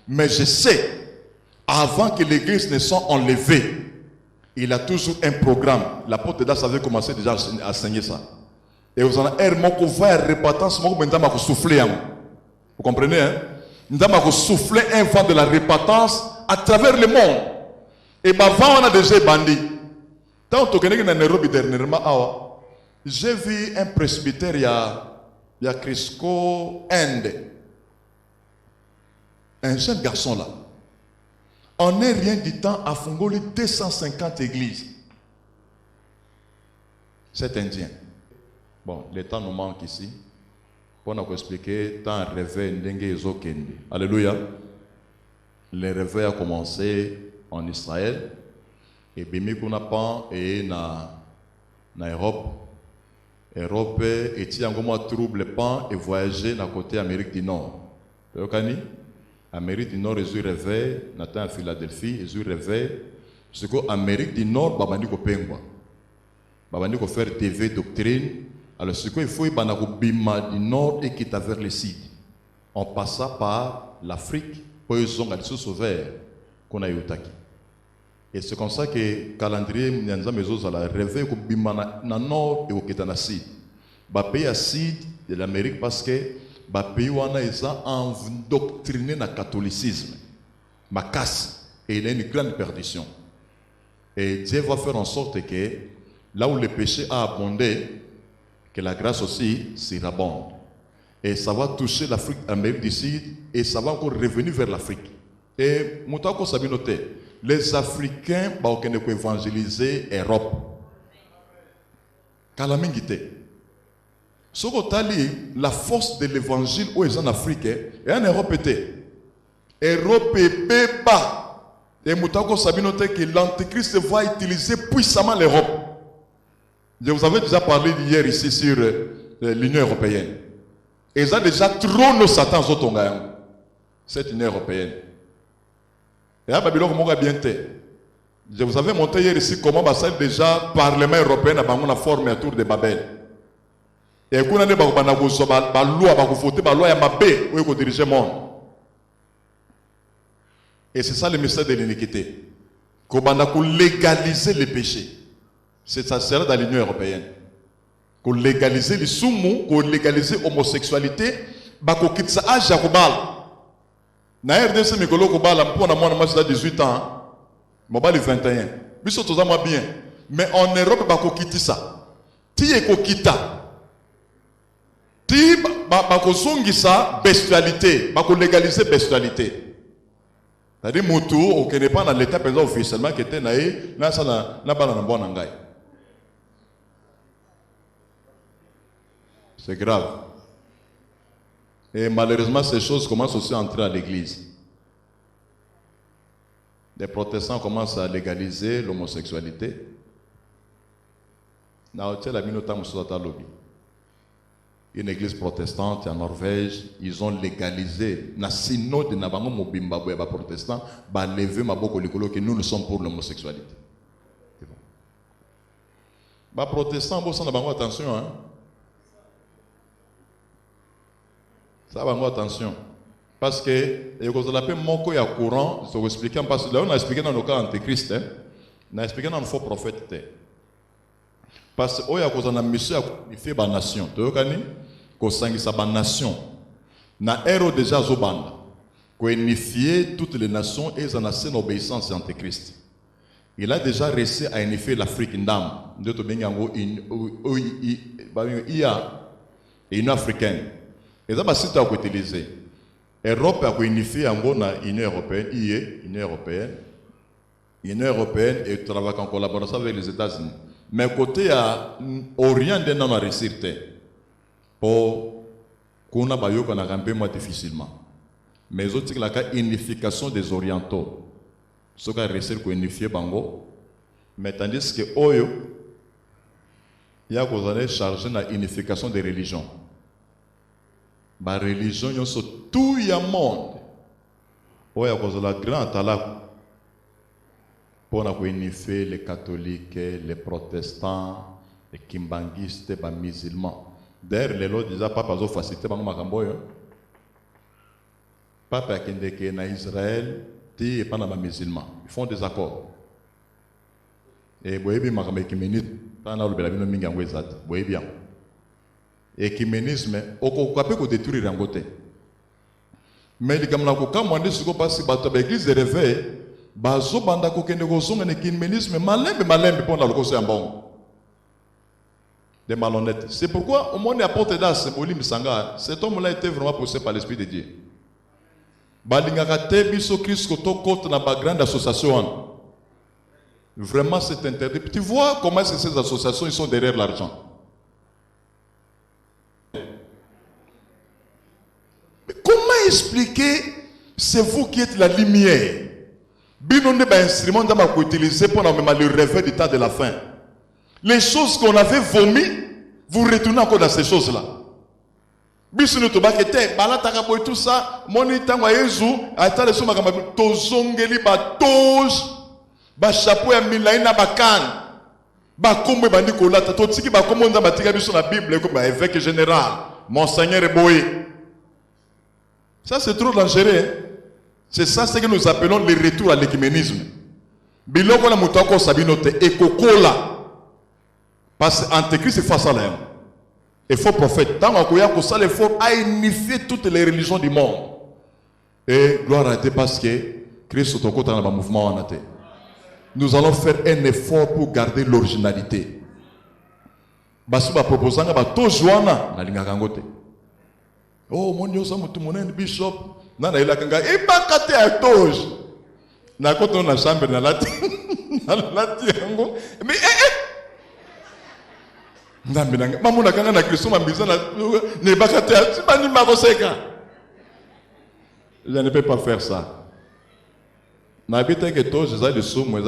mais je sais. Avant que l'église ne soit enlevée, il a toujours un programme. L'apôtre d'As avait commencé déjà à enseigner ça. Et vous en avez un qui va répandre, souffler. Vous comprenez? Nous avons soufflé un vent de la repentance à travers le monde. Et avant, on a déjà bandit. Tant que nous sommes Nairobi dernièrement, j'ai vu un presbytère, il y a Crisco Inde. Un jeune garçon là. On n'est rien du temps à Fongoli 250 églises. C'est indien. Bon, le temps nous manque ici. Pour nous expliquer, tant réveil n'engue zokende. Alléluia. Le réveil a commencé en Israël. Et bimi kuna pan et na Europe. Europe et un moment trouble pan et voyager na côté Amérique du Nord. Vous comprenez? Amérique du Nord, ils ont réveillé, Nathan à Philadelphie, ils ont réveillé. C'est qu'Amérique du Nord, babandi ko pengwa. Babandi ko faire TV doctrine. Alors ce qu'il faut, il bima du Nord et quitte vers le sud. On passa par l'Afrique, pour ils ont gardé ce vert qu'on a eu. Et c'est comme ça que le calendrier, nous avons réveillé ko bima na Nord et au quitte na sud. ba pays acide de l'Amérique parce que ba pays wana eza endoctriné na catholicisme ma casse et il y a une grande perdition et Dieu va faire en sorte que là où le péché a abondé que la grâce aussi surabonde et ça va toucher l'Afrique, l'Amérique du Sud et ça va encore revenir vers l'Afrique et moutako sabinote les Africains ba okene ko évangéliser Europe kalamingite soko tali la force de l'évangile où est en Afrique et en Europe était Europe beba et moutako sabinote que l'antéchrist va utiliser puissamment l'Europe. Je vous avais déjà parlé hier ici sur l'Union européenne. Et ça déjà trop nos satans zotonga cette Union européenne. Et à Babylone comment bien été. Je vous avais montré hier ici comment ça déjà Parlement européen a la forme autour de Babel. Et qu'on a des loi ya mabé où il diriger le monde. Et c'est ça le message de l'iniquité. Qu'on a légaliser les péchés. C'est ça sera dans l'Union européenne. Qu'on légaliser les soumous, qu'on légaliser l'homosexualité, qu'on quitte ça à Jacobal. Na RDC Mikolo Kobal, pour moi, j'ai 18 ans, moi, j'ai 21. Mais c'est tout ça, bien. Mais en Europe, qu'on quitte ça. Ti est qu'on quitte. Ti, qu'on songi ça, bestialité. Qu'on légaliser bestialité. C'est-à-dire, Moutou, on ne pas dans l'état présent officiellement qui était naïf, là, ça n'a pas bon engagement. C'est grave. Et malheureusement, ces choses commencent aussi à entrer à l'église. Les protestants commencent à légaliser l'homosexualité. Une église protestante en Norvège, ils ont légalisé. Na synode na bango mobimba boya protestant, ba lever maboko likolo que nous sommes pour l'homosexualité. Ba protestant bo na bango attention hein. Ça va bango attention parce que et vous allez appeler moko ya courant, je vous expliquer parce que là on a expliqué dans le cas antéchrist hein. On a expliqué dans le faux prophète. Parce que oya kozana mission ya fait ba nation. Toyokani ko sangisa ba nation. Na héros déjà zobanda. Ko unifier toutes les nations et en assez obéissance à Antéchrist. Il a déjà réussi à unifier l'Afrique ndam. Ndoto bengango une africaine. Et ça ba site à utiliser. Europe a unifié en na Union européenne, Union européenne. Union européenne et travaille en collaboration avec les États-Unis. Mais côté à Orient, on a réussi pour qu'on a un peu moins difficilement. Mais aussi la unification des orientaux. Ce qui a réussi à unifier Bango. Mais tandis que Oyo, il y a qu'on a chargé la unification des religions. La religion, il y a tout le monde. Il y a qu'on a la grande talent. Pour unifier les catholiques, les protestants, les kimbangistes, les musulmans. D'ailleurs, les lois déjà pas besoin de faciliter par Makamboy. Papa qui est en Israël, et pas dans les musulmans. Ils font des accords. Et vous voyez, Makamboy écuménisme, pas dans le Belabino Mingangwezat. Vous voyez bien. Écuménisme, on peut détruire un côté. Mais les Gamla Koka, dit ce qu'on passe par l'église de réveil. Bazo banda kokende kozonga ne kiménisme malembe pour la lokoso bon. Des malhonnêtes. C'est pourquoi au moins apporte das Molim Sanga, cet homme-là était vraiment poussé par l'esprit de Dieu. Balingaka te biso Christ koto côte na ba grande association. Vraiment c'est interdit. Tu vois comment ces associations ils sont derrière l'argent. Mais comment expliquer c'est vous qui êtes la lumière? Binonde ba instrument d'ama qu'on utilisait pour le réveil du temps de la fin. Les choses qu'on avait vomies, vous retournez encore dans ces choses-là. Bisunu to bakete, balataka boy tout ça, moni tangwa yezu, ata le soma kama tozongeli ba toge, ba chapeau ya milaina bakan. Ba kombe bandi kolata to tiki ba komonda batika biso na Bible ko ba évêque général, monseigneur Boye. Ça c'est trop dangereux. C'est ça ce que nous appelons le retour à l'écuménisme. Biloko na mutako sabinote ekokola. Parce que Antéchrist est face à l'air. Et faux prophète. Tant qu'on ça l'effort à unifier toutes les religions du monde. Et gloire à Dieu parce que Christ est au côté dans le mouvement en athée. Nous allons faire un effort pour garder l'originalité. Basu ba proposanga ba to joana na linga kangote. Oh mon Dieu, ça mutu monen bishop na na ila kanga ibakate a toj. Na koto na chambre na lati na lati yango. Mais ndambi nanga mamuna kanga na Kristo mambiza na ne bakate a bani makoseka. Je ne peux pas faire ça. N'habite que toi, je sais de somme, mais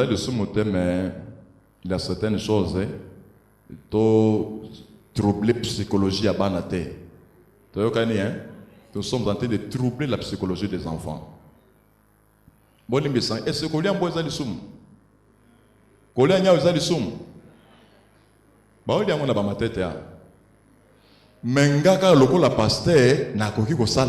il y a certaines choses, to troubler la psychologie à Banate. Nous sommes en train de troubler la psychologie des enfants. Est-ce que vous avez un somme? Vous avez un somme? Vous avez un tête. Mais quand la pasteur n'a pas pu faire ça,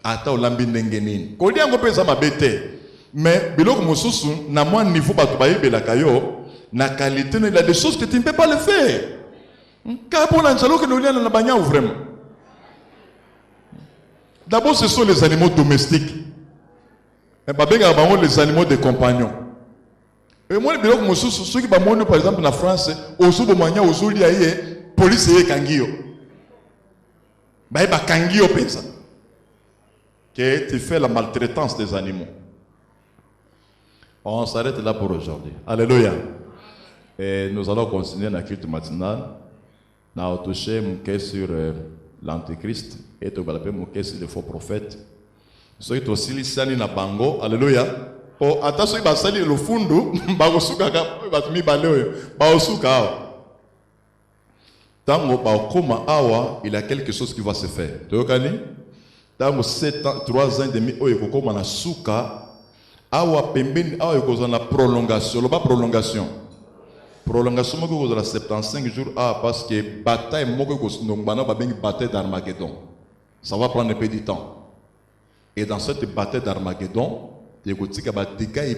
ata olambi ndenge nini kodi yango pesa mabete mais biloko mosusu na moi niveau bato bayebelaka yo na qualité il y a des choses que tu ne peux pas le faire car pour l'anjalo que nous lions na banya vraiment. D'abord ce sont les animaux domestiques et ba benga bango les animaux de compagnons et moi biloko mosusu ceux qui ba mono par exemple na France ozubo manya ozuli aye police ye kangio ba kangio pesa que tu fais la maltraitance des animaux. On s'arrête là pour aujourd'hui. Alléluia. Et nous allons continuer la culte matinale. Nous avons touché mon cœur sur l'antéchrist et nous avons mon cœur sur les faux prophètes. Ceux qui aussi lisani na bango. Alléluia. Oh, attention, il va salir le fundo. Bagosuka batumi baleo. Bagosuka. Tango baokoma awa, il y a quelque chose qui va se faire. Tu vois dans 7 ans, 3 ans et demi, on a souka, awa pembeni, awa la prolongation, pas prolongation. Prolongation, on a 75 jours, parce que bataille, bataille d'Armageddon. Ça va prendre un peu de temps. Et dans cette bataille d'Armageddon, il y a des dégâts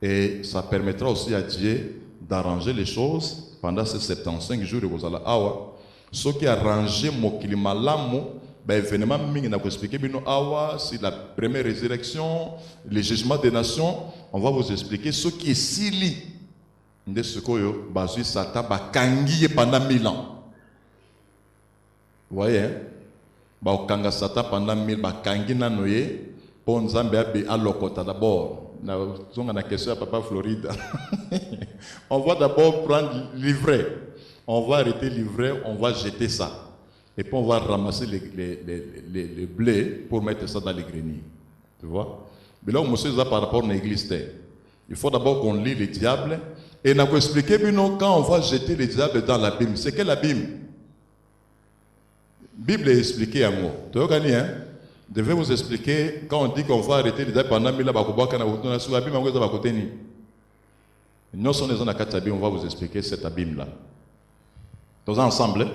et ça permettra aussi à Dieu d'arranger les choses pendant ces 75 jours. Ce qui a arrangé mokili malamu, événement mingi na expliquer bino awa, c'est la première résurrection, le jugement des nations. On va vous expliquer ce qui est sili. De ce que bazui satan ba kangi pendant 1000 ans. Vous voyez, ba kanga satan pendant 1000 ba kangi na noye, pour nzambe abi alokota d'abord. Na zonga na question à papa Floride. On va d'abord prendre livret. On va arrêter livret, on va jeter ça. Et puis on va ramasser les blés pour mettre ça dans les greniers. Tu vois? Mais là, on sait ça par rapport à l'église. Il faut d'abord qu'on lit les diables. Et on a expliqué, quand on va jeter les diables dans l'abîme, c'est quel abîme? La Bible est expliquée en mots. Tu vois, hein? Je vais vous expliquer, quand on dit qu'on va arrêter les diables pendant 1000 ans, on va vous expliquer cet abîme-là. Tous ensemble.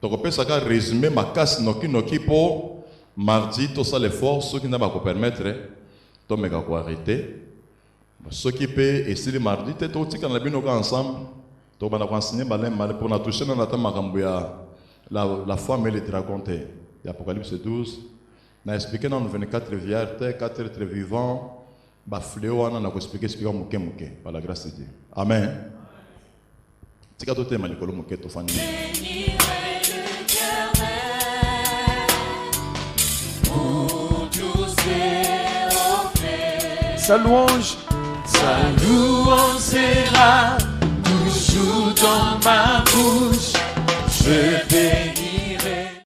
Donc on peut résumer ma casse noki pour mardi, tout ça l'effort, ceux qui n'ont pas permettre, de me arrêter. Ceux qui peuvent essayer mardi, tu es tout quand on a ensemble, tu vas enseigner pour nous toucher dans la femme et les raconter. L'Apocalypse 12, on a expliqué dans 24 vierges, 4 êtres vivants, fléau, on a expliqué par la grâce de Dieu. Amen. Sa louange, sa louange.